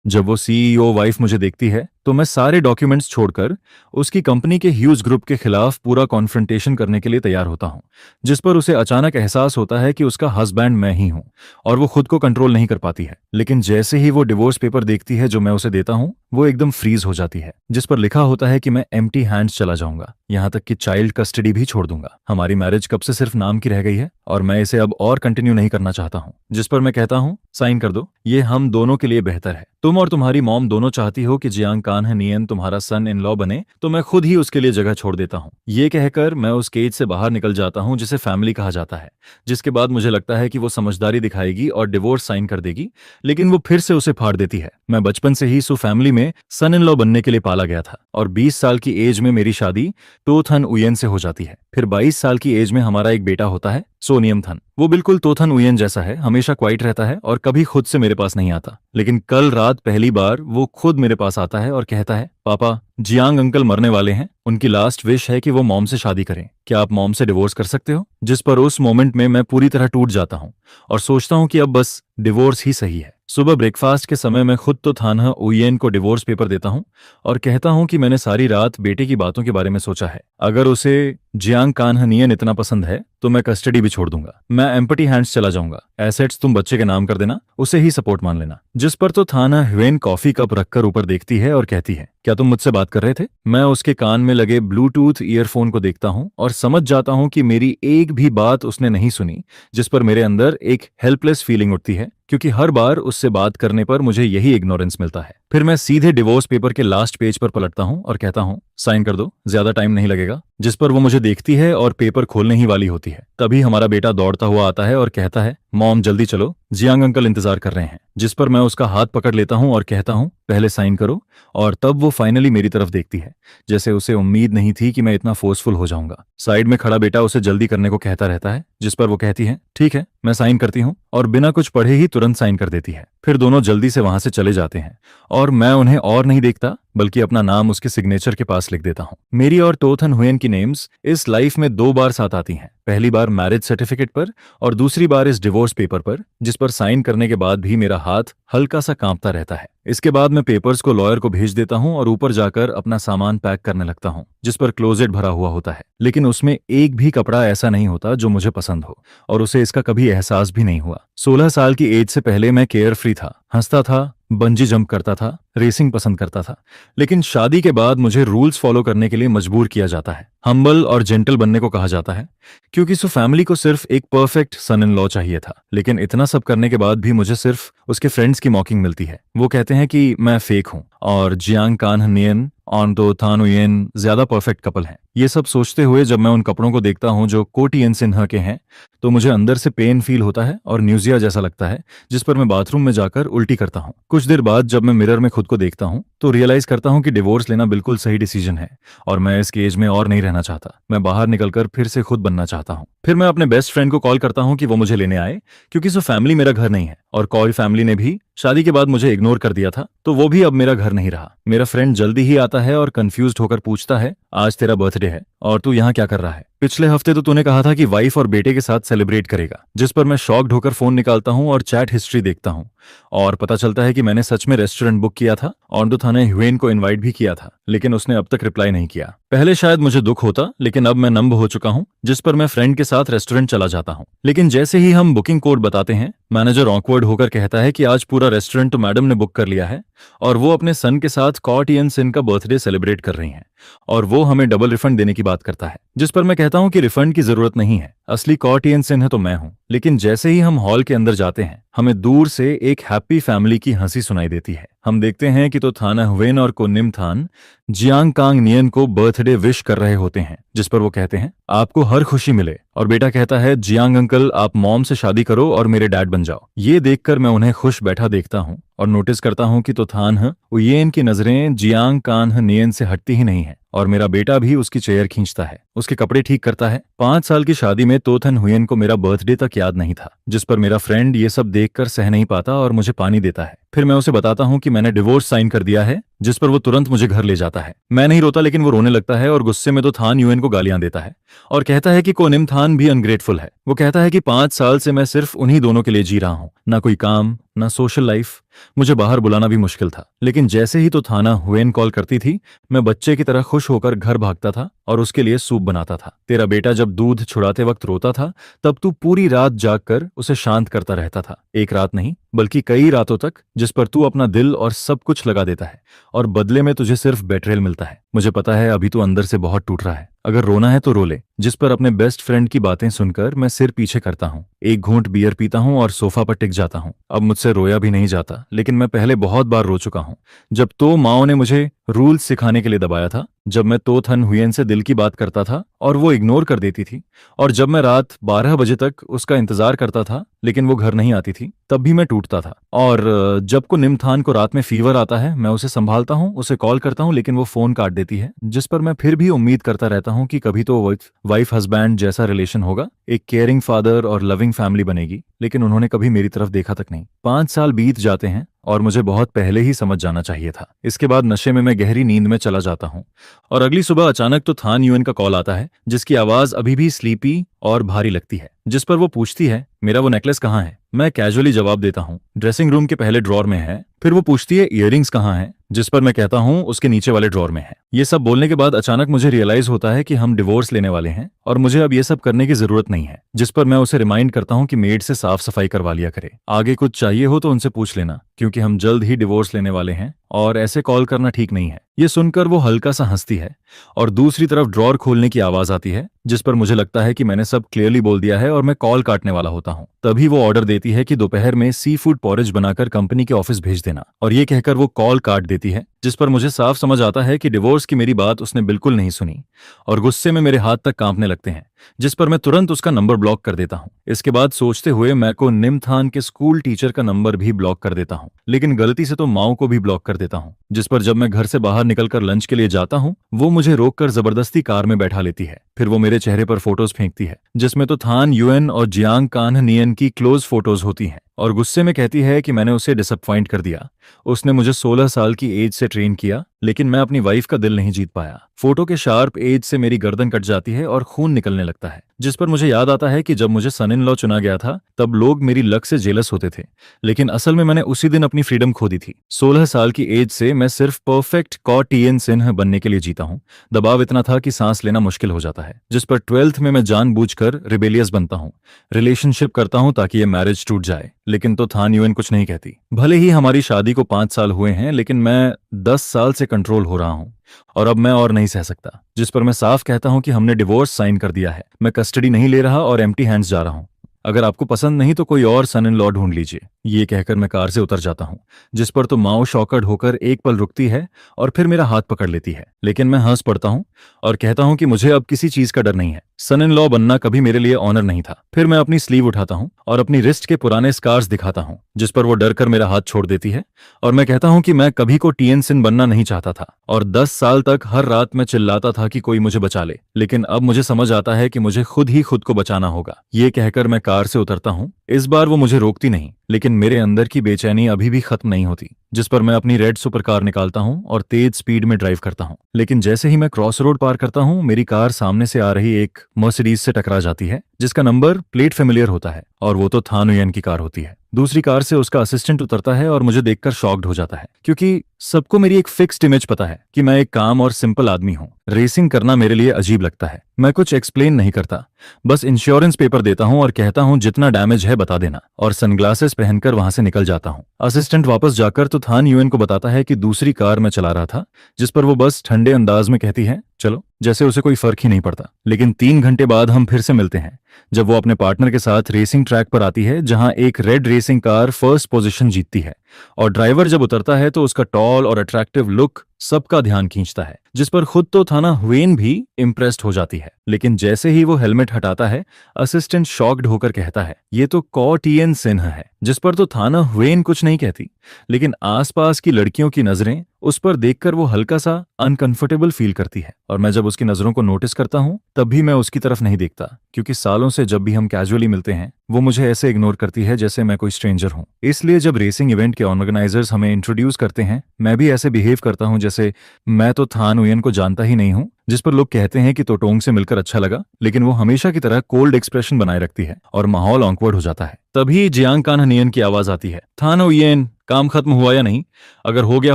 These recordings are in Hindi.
जब वो सीईओ वाइफ मुझे देखती है तो मैं सारे डॉक्यूमेंट्स छोड़कर उसकी कंपनी के ह्यूज ग्रुप के खिलाफ पूरा कॉन्फ्रंटेशन करने के लिए तैयार होता हूँ, जिस पर उसे अचानक एहसास होता है कि उसका हस्बैंड मैं ही हूँ और वो खुद को कंट्रोल नहीं कर पाती है। लेकिन जैसे ही वो डिवोर्स पेपर देखती है जो मैं उसे देता हूँ, वो एकदम फ्रीज हो जाती है, जिस पर लिखा होता है कि मैं एम्प्टी हैंड्स चला जाऊंगा, यहाँ तक कि चाइल्ड कस्टडी भी छोड़ दूंगा। हमारी मैरिज कब से सिर्फ नाम की रह गई है और मैं इसे अब और कंटिन्यू नहीं करना चाहता हूँ। जिस पर मैं कहता हूँ, साइन कर दो, ये हम दोनों के लिए बेहतर है। तुम और तुम्हारी मॉम दोनों चाहती हो कि जियांग कान्ह नियन तुम्हारा सन इन लॉ बने, तो मैं खुद ही उसके लिए जगह छोड़ देता हूँ। ये कहकर मैं उस केज से बाहर निकल जाता हूँ जिसे फैमिली कहा जाता है, जिसके बाद मुझे लगता है कि वो समझदारी दिखाएगी और डिवोर्स साइन कर देगी, लेकिन वो फिर से उसे फाड़ देती है। मैं बचपन से ही सु फैमिली में सन इन लॉ बनने के लिए पाला गया था और 20 साल की एज में मेरी शादी टोथन उयन से हो जाती है। फिर 22 साल की एज में हमारा एक बेटा होता है, सोनियम थन। वो बिल्कुल तोथन उयन जैसा है, हमेशा क्वाइट रहता है और कभी खुद से मेरे पास नहीं आता। लेकिन कल रात पहली बार वो खुद मेरे पास आता है और कहता है, पापा, जियांग अंकल मरने वाले हैं, उनकी लास्ट विश है कि वो मॉम से शादी करें, क्या आप मॉम से डिवोर्स कर सकते हो? जिस पर उस मोमेंट में मैं पूरी तरह टूट जाता हूँ और सोचता हूँ कि अब बस डिवोर्स ही सही है। सुबह ब्रेकफास्ट के समय मैं खुद तो थानह उयेन को डिवोर्स पेपर देता हूँ और कहता हूँ कि मैंने सारी रात बेटे की बातों के बारे में सोचा है। अगर उसे जियांग कान्ह नियन इतना पसंद है तो मैं कस्टडी भी छोड़ दूंगा। मैं एम्पटी हैंड्स चला जाऊंगा। एसेट्स तुम बच्चे के नाम कर देना, उसे ही सपोर्ट मान लेना। जिस पर तो थाना ह्वेन कॉफी कप रखकर ऊपर देखती है और कहती है, क्या तुम मुझसे बात कर रहे थे? मैं उसके कान में लगे ब्लूटूथ ईयरफोन को देखता हूं और समझ जाता हूं कि मेरी एक भी बात उसने नहीं सुनी, जिस पर मेरे अंदर एक हेल्पलेस फीलिंग उठती है, क्योंकि हर बार उससे बात करने पर मुझे यही इग्नोरेंस मिलता है। फिर मैं सीधे डिवोर्स पेपर के लास्ट पेज पर पलटता हूं और कहता हूं, साइन कर दो, ज्यादा टाइम नहीं लगेगा। जिस पर वो मुझे देखती है और पेपर खोलने ही वाली होती है। तभी हमारा बेटा दौड़ता हुआ आता है और कहता है, मॉम जल्दी चलो, जियांग अंकल इंतजार कर रहे हैं। जिस पर मैं उसका हाथ पकड़ लेता हूं और कहता हूं, पहले साइन करो। और तब वो फाइनली मेरी तरफ देखती है, जैसे उसे उम्मीद नहीं थी कि मैं इतना फोर्सफुल हो जाऊंगा। साइड में खड़ा बेटा उसे जल्दी करने को कहता रहता है, जिस पर वो कहती है, ठीक है, मैं साइन करती हूँ, और बिना कुछ पढ़े ही तुरंत साइन कर देती है। फिर दोनों जल्दी से वहां से चले जाते हैं और मैं उन्हें और नहीं देखता, बल्कि अपना नाम उसके सिग्नेचर के पास लिख देता हूँ। मेरी और टोथन हुएन की नेम्स इस लाइफ में 2 बार साथ आती हैं, पहली बार मैरिज सर्टिफिकेट पर और दूसरी बार इस डिवोर्स पेपर पर, जिस पर साइन करने के बाद भी मेरा हाथ हल्का सा कांपता रहता है। इसके बाद मैं पेपर्स को लॉयर को भेज देता हूँ और ऊपर जाकर अपना सामान पैक करने लगता हूँ, जिस पर क्लोजेट भरा हुआ होता है, लेकिन उसमें एक भी कपड़ा ऐसा नहीं होता जो मुझे पसंद हो, और उसे इसका कभी एहसास भी नहीं हुआ। 16 साल की एज से पहले मैं केयर फ्री था, हंसता था, बंजी जंप करता था, रेसिंग पसंद करता था। लेकिन शादी के बाद मुझे रूल्स फॉलो करने के लिए मजबूर किया जाता है, हम्बल और जेंटल बनने को कहा जाता है, क्योंकि सो फैमिली को सिर्फ एक परफेक्ट सन इन लॉ चाहिए था। लेकिन इतना सब करने के बाद भी मुझे सिर्फ उसके फ्रेंड्स की मॉकिंग मिलती है। वो कहते हैं कि मैं फेक हूँ और जियांग कान्ह नियन और तो थान उयेन ज्यादा परफेक्ट कपल हैं। ये सब सोचते हुए जब मैं उन कपड़ों को देखता हूँ जो कोटियन सिन्हा के हैं, तो मुझे अंदर से पेन फील होता है और न्यूजिया जैसा लगता है, जिस पर मैं बाथरूम में जाकर उल्टी करता हूँ। कुछ देर बाद जब मैं मिरर में खुद को देखता हूँ तो रियलाइज करता हूँ कि डिवोर्स लेना बिल्कुल सही डिसीजन है और मैं इस केज में और नहीं रहना चाहता। मैं बाहर निकलकर फिर से खुद बनना चाहता हूँ। फिर मैं अपने बेस्ट फ्रेंड को कॉल करता हूँ कि वो मुझे लेने आए, क्योंकि सो फैमिली मेरा घर नहीं है और कॉल फैमिली ने भी शादी के बाद मुझे इग्नोर कर दिया था, तो वो भी अब मेरा घर नहीं रहा। मेरा फ्रेंड जल्दी ही आता है और कंफ्यूज्ड होकर पूछता है, आज तेरा बर्थडे है और तू यहाँ क्या कर रहा है? पिछले हफ्ते तो तूने कहा था कि वाइफ और बेटे के साथ सेलिब्रेट करेगा। जिस पर मैं शॉक्ड होकर फोन निकालता हूँ और चैट हिस्ट्री देखता हूँ और पता चलता है कि मैंने सच में रेस्टोरेंट बुक किया था और तो थाने ह्वेन को इनवाइट भी किया था, लेकिन उसने अब तक रिप्लाई नहीं किया। पहले शायद मुझे दुख होता, लेकिन अब मैं नंब हो चुका हूँ। जिस पर मैं फ्रेंड के साथ रेस्टोरेंट चला जाता हूँ, लेकिन जैसे ही हम बुकिंग कोड बताते हैं, मैनेजर ऑकवर्ड होकर कहता है कि आज पूरा रेस्टोरेंट तो मैडम ने बुक कर लिया है और वो अपने सन के साथ कॉटियन सिन का बर्थडे सेलिब्रेट कर रही हैं और वो हमें डबल रिफंड देने की बात करता है। जिस पर मैं कहता हूं कि रिफंड की जरूरत नहीं है, असली कॉटियन सिन है तो मैं हूं। लेकिन जैसे ही हम हॉल के अंदर जाते हैं, हमें दूर से एक हैप्पी फैमिली की हंसी सुनाई देती है। हम देखते हैं कि तो थाना ह्वेन और कोनिम थान जियांग कांग नियन को बर्थडे विश कर रहे होते हैं, जिस पर वो कहते हैं, आपको हर खुशी मिले, और बेटा कहता है, जियांग अंकल आप मॉम से शादी करो और मेरे डैड बन जाओ। ये देखकर मैं उन्हें खुश बैठा देखता हूँ और नोटिस करता हूँ कि तो थान उयेन की नजरें जियांग कान्ह नियन से हटती ही नहीं है और मेरा बेटा भी उसकी चेयर खींचता है, उसके कपड़े ठीक करता है। 5 साल की शादी में तोथन हुयेन को मेरा बर्थडे तक याद नहीं था, जिस पर मेरा फ्रेंड ये सब देखकर सह नहीं पाता और मुझे पानी देता है। फिर मैं उसे बताता हूँ कि मैंने डिवोर्स साइन कर दिया है, जिस पर वो तुरंत मुझे घर ले जाता है। मैं नहीं रोता, लेकिन वो रोने लगता है और गुस्से में तो थान यूएन को गालियां देता है और कहता है कि कोनिम थान भी अनग्रेटफुल है। वो कहता है कि 5 साल से मैं सिर्फ उन्हीं दोनों के लिए जी रहा हूँ, ना कोई काम ना सोशल लाइफ। मुझे बाहर बुलाना भी मुश्किल था, लेकिन जैसे ही तो थाना हुएन कॉल करती थी, मैं बच्चे की तरह खुश होकर घर भागता था और उसके लिए सूप बनाता था। तेरा बेटा जब दूध छुड़ाते वक्त रोता था, तब तू पूरी रात जागकर उसे शांत करता रहता था। एक रात नहीं बल्कि कई रातों तक, जिस पर तू अपना दिल और सब कुछ लगा देता है और बदले में तुझे सिर्फ बेट्रेल मिलता है। मुझे पता है अभी तू अंदर से बहुत टूट रहा है, अगर रोना है तो रो ले। जिस पर अपने बेस्ट फ्रेंड की बातें सुनकर मैं सिर पीछे करता हूँ, एक घूंट बियर पीता हूँ और सोफा पर टिक जाता हूँ। अब मुझसे रोया भी नहीं जाता, लेकिन मैं पहले बहुत बार रो चुका हूँ। जब तो माओ ने मुझे रूल्स सिखाने के लिए दबाया था, जब मैं तो थन हुयन से दिल की बात करता था और वो इग्नोर कर देती थी, और जब मैं रात 12 बजे तक उसका इंतजार करता था लेकिन वो घर नहीं आती थी, तब भी मैं टूटता था। और जब को निमथान को रात में फीवर आता है, मैं उसे संभालता हूँ, उसे कॉल करता हूँ, लेकिन वो फोन काट देती है। जिस पर मैं फिर भी उम्मीद करता रहता हूँ कि कभी तो वाइफ हस्बैंड जैसा रिलेशन होगा, एक केयरिंग फादर और लविंग फैमिली बनेगी, लेकिन उन्होंने कभी मेरी तरफ देखा तक नहीं। 5 साल बीत जाते हैं और मुझे बहुत पहले ही समझ जाना चाहिए था। इसके बाद नशे में मैं गहरी नींद में चला जाता हूँ और अगली सुबह अचानक तो थान यूएन का कॉल आता है, जिसकी आवाज अभी भी स्लीपी और भारी लगती है। जिस पर वो पूछती है मेरा वो नेकलेस कहाँ है। मैं कैजुअली जवाब देता हूँ ड्रेसिंग रूम के पहले ड्रॉर में है। फिर वो पूछती है इयररिंग्स कहाँ है, जिस पर मैं कहता हूँ उसके नीचे वाले ड्रॉर में है। ये सब बोलने के बाद अचानक मुझे रियलाइज होता है कि हम डिवोर्स लेने वाले हैं और मुझे अब ये सब करने की जरूरत नहीं है। जिस पर मैं उसे रिमाइंड करता हूँ कि मेड से साफ सफाई करवा लिया करे, आगे कुछ चाहिए हो तो उनसे पूछ लेना, क्योंकि हम जल्द ही डिवोर्स लेने वाले हैं और ऐसे कॉल करना ठीक नहीं है। ये सुनकर वो हल्का सा हंसती है और दूसरी तरफ ड्रॉर खोलने की आवाज आती है, जिस पर मुझे लगता है कि मैंने सब क्लियरली बोल दिया है और मैं कॉल काटने वाला होता हूँ। तभी वो ऑर्डर देती है कि दोपहर में सी फूड पॉरेज बनाकर कंपनी के ऑफिस भेज देना, और ये कहकर वो कॉल काट देती है। जिस पर मुझे साफ समझ आता है कि डिवोर्स की मेरी बात उसने बिल्कुल नहीं सुनी और गुस्से में मेरे हाथ तक कांपने लगते हैं, जिस पर मैं तुरंत उसका नंबर ब्लॉक कर देता हूँ। इसके बाद सोचते हुए मैं को निमथान के स्कूल टीचर का नंबर भी ब्लॉक कर देता हूँ, लेकिन गलती से तो माओ को भी ब्लॉक कर देता हूँ। जिस पर जब मैं घर से बाहर निकलकर लंच के लिए जाता हूँ, वो मुझे रोककर जबरदस्ती कार में बैठा लेती है। फिर वो मेरे चेहरे पर फोटोज फेंकती है, जिसमें तो थान यूएन और जियांग कान्ह नियन की क्लोज फोटोज होती हैं, और गुस्से में कहती है कि मैंने उसे डिसअपॉइंट कर दिया। उसने मुझे 16 साल की एज से ट्रेन किया, लेकिन मैं अपनी वाइफ का दिल नहीं जीत पाया। फोटो के शार्प एज से मेरी गर्दन कट जाती है और खून निकलने लगता है। जिस पर मुझे याद आता है कि जब मुझे सन इन लॉ चुना गया था, तब लोग मेरी लक से जेलस होते थे, लेकिन असल में मैंने उसी दिन अपनी फ्रीडम खो दी थी। 16 साल की एज से मैं सिर्फ परफेक्ट कॉटियन सिन्ह बनने के लिए जीता हूँ। दबाव इतना था कि सांस लेना मुश्किल हो जाता है। जिस पर 12th में मैं जानबूझकर रिबेलियस बनता हूँ, रिलेशनशिप करता हूँ ताकि ये मैरिज टूट जाए, लेकिन तो थान यूएन कुछ नहीं कहती। भले ही हमारी शादी को 5 साल हुए हैं, लेकिन मैं 10 साल से कंट्रोल हो रहा हूँ और अब मैं और नहीं सह सकता। जिस पर मैं साफ कहता हूं कि हमने डिवोर्स साइन कर दिया है, मैं कस्टडी नहीं ले रहा और एम्प्टी हैंड्स जा रहा हूं। अगर आपको पसंद नहीं तो कोई और सन इन लॉ ढूंढ लीजिए। ये कहकर मैं कार से उतर जाता हूं, जिस पर तो माओ शॉकर्ड होकर एक पल रुकती है और फिर मेरा हाथ पकड़ लेती है, लेकिन मैं हंस पड़ता हूं और कहता हूं कि मुझे अब किसी चीज का डर नहीं है। सन इन लॉ बनना कभी मेरे लिए ऑनर नहीं था। फिर मैं अपनी स्लीव उठाता हूं और अपनी रिस्ट के पुराने स्कार्स दिखाता हूं, जिस पर वो डर कर मेरा हाथ छोड़ देती है और मैं कहता हूं कि मैं कभी को टीएन सिन बनना नहीं चाहता था और 10 साल तक हर रात मैं चिल्लाता था कि कोई मुझे बचा ले, लेकिन अब मुझे समझ आता है कि मुझे खुद ही खुद को बचाना होगा। ये कहकर मैं कार से उतरता हूं। इस बार वो मुझे रोकती नहीं, लेकिन मेरे अंदर की बेचैनी अभी भी खत्म नहीं होती। जिस पर मैं अपनी रेड सुपर कार निकालता हूं और तेज स्पीड में ड्राइव करता हूं, लेकिन जैसे ही मैं क्रॉस रोड पार करता हूं, मेरी कार सामने से आ रही एक मर्सिडीज से टकरा जाती है, जिसका नंबर प्लेट फेमिलियर होता है और वो तो थान यूएन की कार होती है। दूसरी कार से उसका असिस्टेंट उतरता है और मुझे देखकर शॉक्ड हो जाता है, क्योंकि सबको मेरी एक फिक्स्ड इमेज पता है कि मैं एक काम और सिंपल आदमी हूँ। रेसिंग करना मेरे लिए अजीब लगता है। मैं कुछ एक्सप्लेन नहीं करता, बस इंश्योरेंस पेपर देता हूँ और कहता हूँ जितना डैमेज है बता देना, और सनग्लासेस पहनकर वहां से निकल जाता हूँ। असिस्टेंट वापस जाकर तो थान यूएन को बताता है कि दूसरी कार मैं चला रहा था, जिस पर वो बस ठंडे अंदाज में कहती है चलो, जैसे उसे कोई फर्क ही नहीं पड़ता। लेकिन 3 घंटे बाद हम फिर से मिलते हैं, जब वो अपने पार्टनर के साथ रेसिंग ट्रैक पर आती है, जहां एक red racing car first position जीतती है। और ड्राइवर जब उतरता है तो उसका टॉल और अट्रैक्टिव लुक सबका ध्यान खींचता है, जिस पर खुद तो थाना हुएन भी इम्प्रेस्ड हो जाती है। लेकिन जैसे ही वो हेलमेट हटाता है, असिस्टेंट शॉक्ड होकर कहता है, ये तो कॉ टिएन सिन्हा है। जिस पर तो थाना हुएन कुछ नहीं कहती, लेकिन आसपास की लड़कियों की नजरें उस पर देखकर वो हल्का सा अनकंफर्टेबल फील करती है। और मैं जब उसकी नजरों को नोटिस करता हूँ तब भी मैं उसकी तरफ नहीं देखता, क्योंकि सालों से जब भी हम कैजुअली मिलते हैं वो मुझे ऐसे इग्नोर करती है जैसे मैं कोई स्ट्रेंजर हूँ। इसलिए जब रेसिंग इवेंट के ऑर्गेनाइजर्स हमें इंट्रोड्यूस करते हैं, मैं भी ऐसे बिहेव करता हूँ जैसे मैं तो थान उयन को जानता ही नहीं हूँ। जिस पर लोग कहते हैं कि तोटोंग से मिलकर अच्छा लगा, लेकिन वो हमेशा की तरह कोल्ड एक्सप्रेशन बनाए रखती है और माहौल ऑकवर्ड हो जाता है। तभी जियांग कान्हनियन की आवाज आती है, थान उयन, काम खत्म हुआ या नहीं? अगर हो गया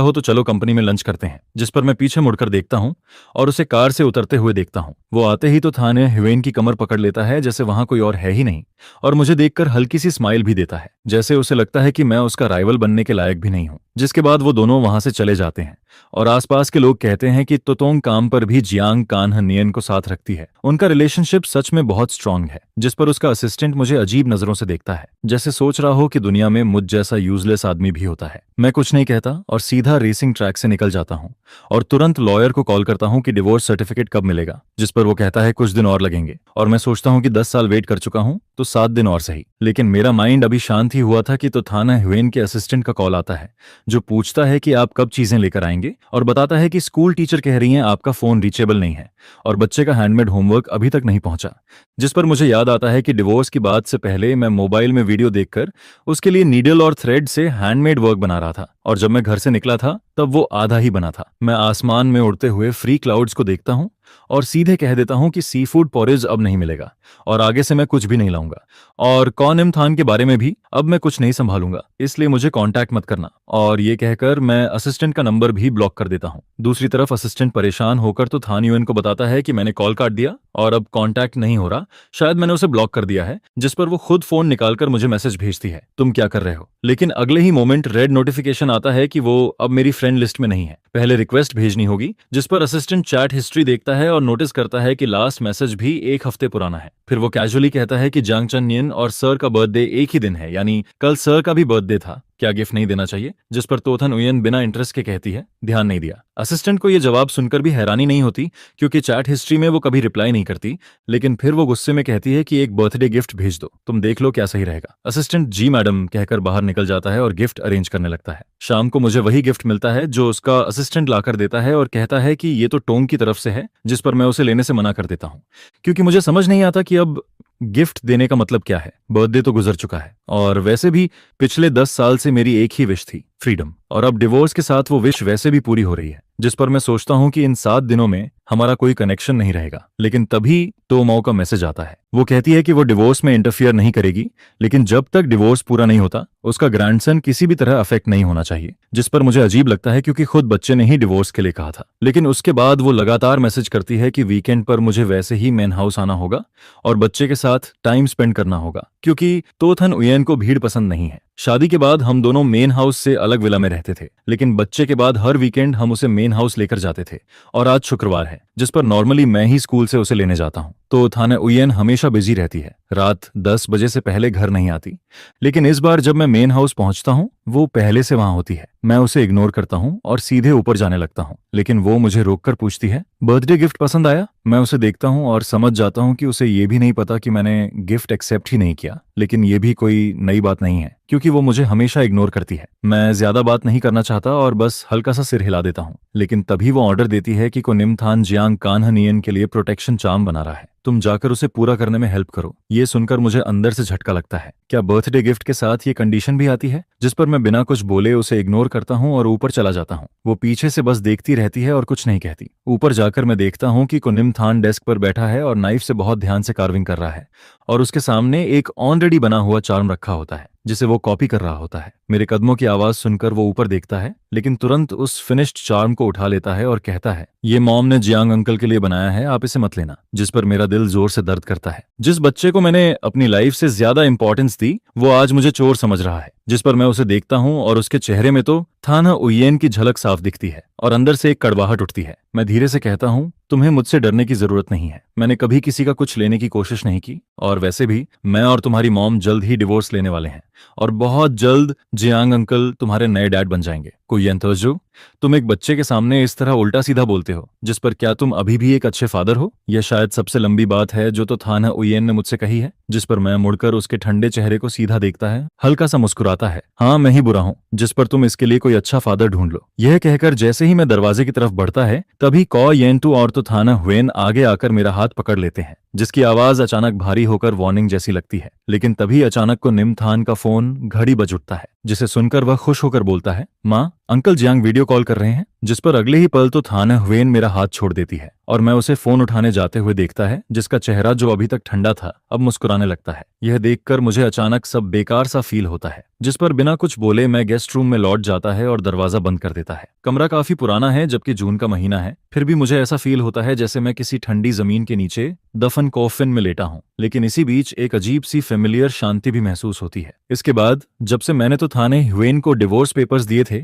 हो तो चलो कंपनी में लंच करते हैं। जिस पर मैं पीछे मुड़कर देखता हूँ और उसे कार से उतरते हुए देखता हूँ। वो आते ही तो थाने ह्वेन की कमर पकड़ लेता है जैसे वहां कोई और है ही नहीं, और मुझे देखकर हल्की सी स्माइल भी देता है, जैसे उसे लगता है कि मैं उसका राइवल बनने के लायक भी नहीं हूँ। जिसके बाद वो दोनों वहां से चले जाते हैं और आसपास के लोग कहते हैं कि तोतोंग काम पर भी जियांग कान्हनियन को साथ रखती है। उनका रिलेशनशिप सच में बहुत स्ट्रांग है। जिस पर उसका असिस्टेंट मुझे अजीब नजरों से देखता है, जैसे सोच रहा हो कि दुनिया में मुझ जैसा यूजलेस आदमी भी होता है। मैं कुछ नहीं कहता और सीधा रेसिंग ट्रैक से निकल जाता हूँ और तुरंत लॉयर को कॉल करता हूँ कि डिवोर्स सर्टिफिकेट कब मिलेगा। जिस पर वो कहता है कुछ दिन और लगेंगे, और मैं सोचता हूँ कि 10 साल वेट कर चुका हूँ तो 7 दिन और सही। लेकिन मेरा माइंड अभी शांत ही हुआ था कि तो थाना ह्वेन के असिस्टेंट का कॉल आता है, जो पूछता है कि आप कब चीजें लेकर आएंगे, और बताता है कि स्कूल टीचर कह रही हैं आपका फोन रीचेबल नहीं है और बच्चे का हैंडमेड होमवर्क अभी तक नहीं पहुंचा। जिस पर मुझे याद आता है कि डिवोर्स की बात से पहले मैं मोबाइल में वीडियो देखकर उसके लिए नीडल और थ्रेड से हैंडमेड वर्क बना रहा था, और जब मैं घर से निकला था तब वो आधा ही बना था। मैं आसमान में उड़ते हुए फ्री क्लाउड्स को देखता हूँ और सीधे कह देता हूँ कि सी फूड पॉरेज अब नहीं मिलेगा और आगे से मैं कुछ भी नहीं लाऊंगा, और कॉन इम थान के बारे में भी अब मैं कुछ नहीं संभालूंगा, इसलिए मुझे कांटेक्ट मत करना। और ये कहकर मैं असिस्टेंट का नंबर भी ब्लॉक कर देता हूँ। दूसरी तरफ असिस्टेंट परेशान होकर तो थान यूएन को बताता है कि मैंने कॉल काट दिया और अब कांटेक्ट नहीं हो रहा, शायद मैंने उसे ब्लॉक कर दिया है। जिस पर वो खुद फोन निकालकर मुझे मैसेज भेजती है, तुम क्या कर रहे हो? लेकिन अगले ही मोमेंट रेड नोटिफिकेशन आता है कि वो अब मेरी फ्रेंड लिस्ट में नहीं है, पहले रिक्वेस्ट भेजनी होगी। जिस पर असिस्टेंट चैट हिस्ट्री देखता है और नोटिस करता है कि लास्ट मैसेज भी 1 हफ्ते पुराना है। फिर वो कैजुअली कहता है कि जांग चनयन और सर का बर्थडे एक ही दिन है, यानी कल सर का भी बर्थडे था, क्या गिफ्ट नहीं देना चाहिए? जिस पर तोथन उयन बिना इंटरेस्ट के कहती है, ध्यान नहीं दिया। असिस्टेंट को यह जवाब सुनकर भी हैरानी नहीं होती, क्योंकि चैट हिस्ट्री में वो कभी रिप्लाई नहीं करती। लेकिन फिर वो गुस्से में कहती है कि एक बर्थडे गिफ्ट भेज दो, तुम देख लो क्या सही रहेगा। असिस्टेंट जी मैडम कहकर बाहर निकल जाता है और गिफ्ट अरेंज करने लगता है। शाम को मुझे वही गिफ्ट मिलता है जो उसका असिस्टेंट लाकर देता है और कहता है कि ये तो टोंग की तरफ से है, जिस पर मैं उसे लेने से मना कर देता हूँ, क्योंकि मुझे समझ नहीं आता कि अब गिफ्ट देने का मतलब क्या है। बर्थडे तो गुजर चुका है, और वैसे भी पिछले 10 साल से मेरी एक ही विश थी, फ्रीडम, और अब डिवोर्स के साथ वो विश वैसे भी पूरी हो रही है। जिस पर मैं सोचता हूँ कि इन 7 दिनों में हमारा कोई कनेक्शन नहीं रहेगा। लेकिन तभी तो मौ का मैसेज आता है। वो कहती है कि वो डिवोर्स में इंटरफियर नहीं करेगी, लेकिन जब तक डिवोर्स पूरा नहीं होता उसका ग्रैंडसन किसी भी तरह अफेक्ट नहीं होना चाहिए। जिस पर मुझे अजीब लगता है, क्योंकि खुद बच्चे ने ही डिवोर्स के लिए कहा था। लेकिन उसके बाद वो लगातार मैसेज करती है कि वीकेंड पर मुझे वैसे ही मेन हाउस आना होगा और बच्चे के साथ टाइम स्पेंड करना होगा, क्योंकि तोथन उयन को भीड़ पसंद नहीं है। शादी के बाद हम दोनों मेन हाउस से अलग विला में रहते थे, लेकिन बच्चे के बाद हर वीकेंड हम उसे मेन हाउस लेकर जाते थे। और आज शुक्रवार है, जिस पर नॉर्मली मैं ही स्कूल से उसे लेने जाता हूँ, तो थाना उयन हमेशा बिजी रहती है, रात 10 बजे से पहले घर नहीं आती। लेकिन इस बार जब मैं मेन हाउस पहुंचता हूँ वो पहले से वहां होती है। मैं उसे इग्नोर करता हूँ और सीधे ऊपर जाने लगता हूँ, लेकिन वो मुझे रोककर पूछती है, बर्थडे गिफ्ट पसंद आया? मैं उसे देखता हूँ और समझ जाता हूँ कि उसे ये भी नहीं पता कि मैंने गिफ्ट एक्सेप्ट ही नहीं किया। लेकिन ये भी कोई नई बात नहीं है, क्योंकि वो मुझे हमेशा इग्नोर करती है। मैं ज्यादा बात नहीं करना चाहता और बस हल्का सा सिर हिला देता हूँ। लेकिन तभी वो ऑर्डर देती है कि कोनिम थान जियांग कान्हनियन के लिए प्रोटेक्शन चार्म बना रहा है, तुम जाकर उसे पूरा करने में हेल्प करो। ये सुनकर मुझे अंदर से झटका लगता है। क्या बर्थडे गिफ्ट के साथ ये कंडीशन भी आती है? जिस पर मैं बिना कुछ बोले उसे इग्नोर करता हूँ और ऊपर चला जाता हूँ। वो पीछे से बस देखती रहती है और कुछ नहीं कहती। ऊपर जाकर मैं देखता हूँ कि कोनिम थान डेस्क पर बैठा है और नाइफ से बहुत ध्यान से कार्विंग कर रहा है, और उसके सामने एक ऑलरेडी बना हुआ चार्म रखा होता है जिसे वो कॉपी कर रहा होता है। मेरे कदमों की आवाज सुनकर वो ऊपर देखता है, लेकिन तुरंत उस फिनिश्ड चार्म को उठा लेता है और कहता है, ये मॉम ने जियांग अंकल के लिए बनाया है, आप इसे मत लेना। जिस पर मेरा दिल जोर से दर्द करता है। जिस बच्चे को मैंने अपनी लाइफ से ज्यादा इंपॉर्टेंस दी वो आज मुझे चोर समझ रहा है। जिस पर मैं उसे देखता हूँ और उसके चेहरे में तो थाना उयेन की झलक साफ दिखती है और अंदर से एक कड़वाहट उठती है। मैं धीरे से कहता हूँ, तुम्हें मुझसे डरने की जरूरत नहीं है। मैंने कभी किसी का कुछ लेने की कोशिश नहीं की और वैसे भी मैं और तुम्हारी मॉम जल्द ही डिवोर्स लेने वाले हैं और बहुत जल्द जियांग अंकल तुम्हारे नए डैड बन जाएंगे। कुयेन तोजो, तुम एक बच्चे के सामने इस तरह उल्टा सीधा बोलते हो, जिस पर क्या तुम अभी भी एक अच्छे फादर हो? यह शायद सबसे लंबी बात है जो तो थाना उयेन ने मुझसे कही है। जिस पर मैं मुड़कर उसके ठंडे चेहरे को सीधा देखता है, हल्का सा मुस्कुराता है। हाँ, मैं ही बुरा हूँ। जिस पर तुम इसके लिए कोई अच्छा फादर ढूंढ लो। यह कहकर जैसे ही मैं दरवाजे की तरफ बढ़ता है, तभी कॉ येनटू और तो थाना हुएन आगे आकर मेरा हाथ पकड़ लेते हैं, जिसकी आवाज अचानक भारी होकर वार्निंग जैसी लगती है। लेकिन तभी अचानक को निमथान का फोन घड़ी बज उठता है, जिसे सुनकर वह खुश होकर बोलता है, माँ, अंकल जियांग वीडियो कॉल कर रहे हैं। जिस पर अगले ही पल तो थाना हुएन मेरा हाथ छोड़ देती है और मैं उसे फोन उठाने जाते हुए देखता है, जिसका चेहरा जो अभी तक ठंडा था अब मुस्कुराने लगता है। यह देखकर मुझे अचानक सब बेकार सा फील होता है। जिस पर बिना कुछ बोले मैं गेस्ट रूम में लौट जाता है और दरवाजा बंद कर देता है। कमरा काफी पुराना है, जबकि जून का महीना है, फिर भी मुझे ऐसा फील होता है जैसे मैं किसी ठंडी जमीन के नीचे दफन कॉफिन में लेटा हूँ। लेकिन इसी बीच एक अजीब सी फेमिलियर शांति भी महसूस होती है। इसके बाद जब से मैंने तो थाने हुएन को डिवोर्स पेपर्स दिए थे,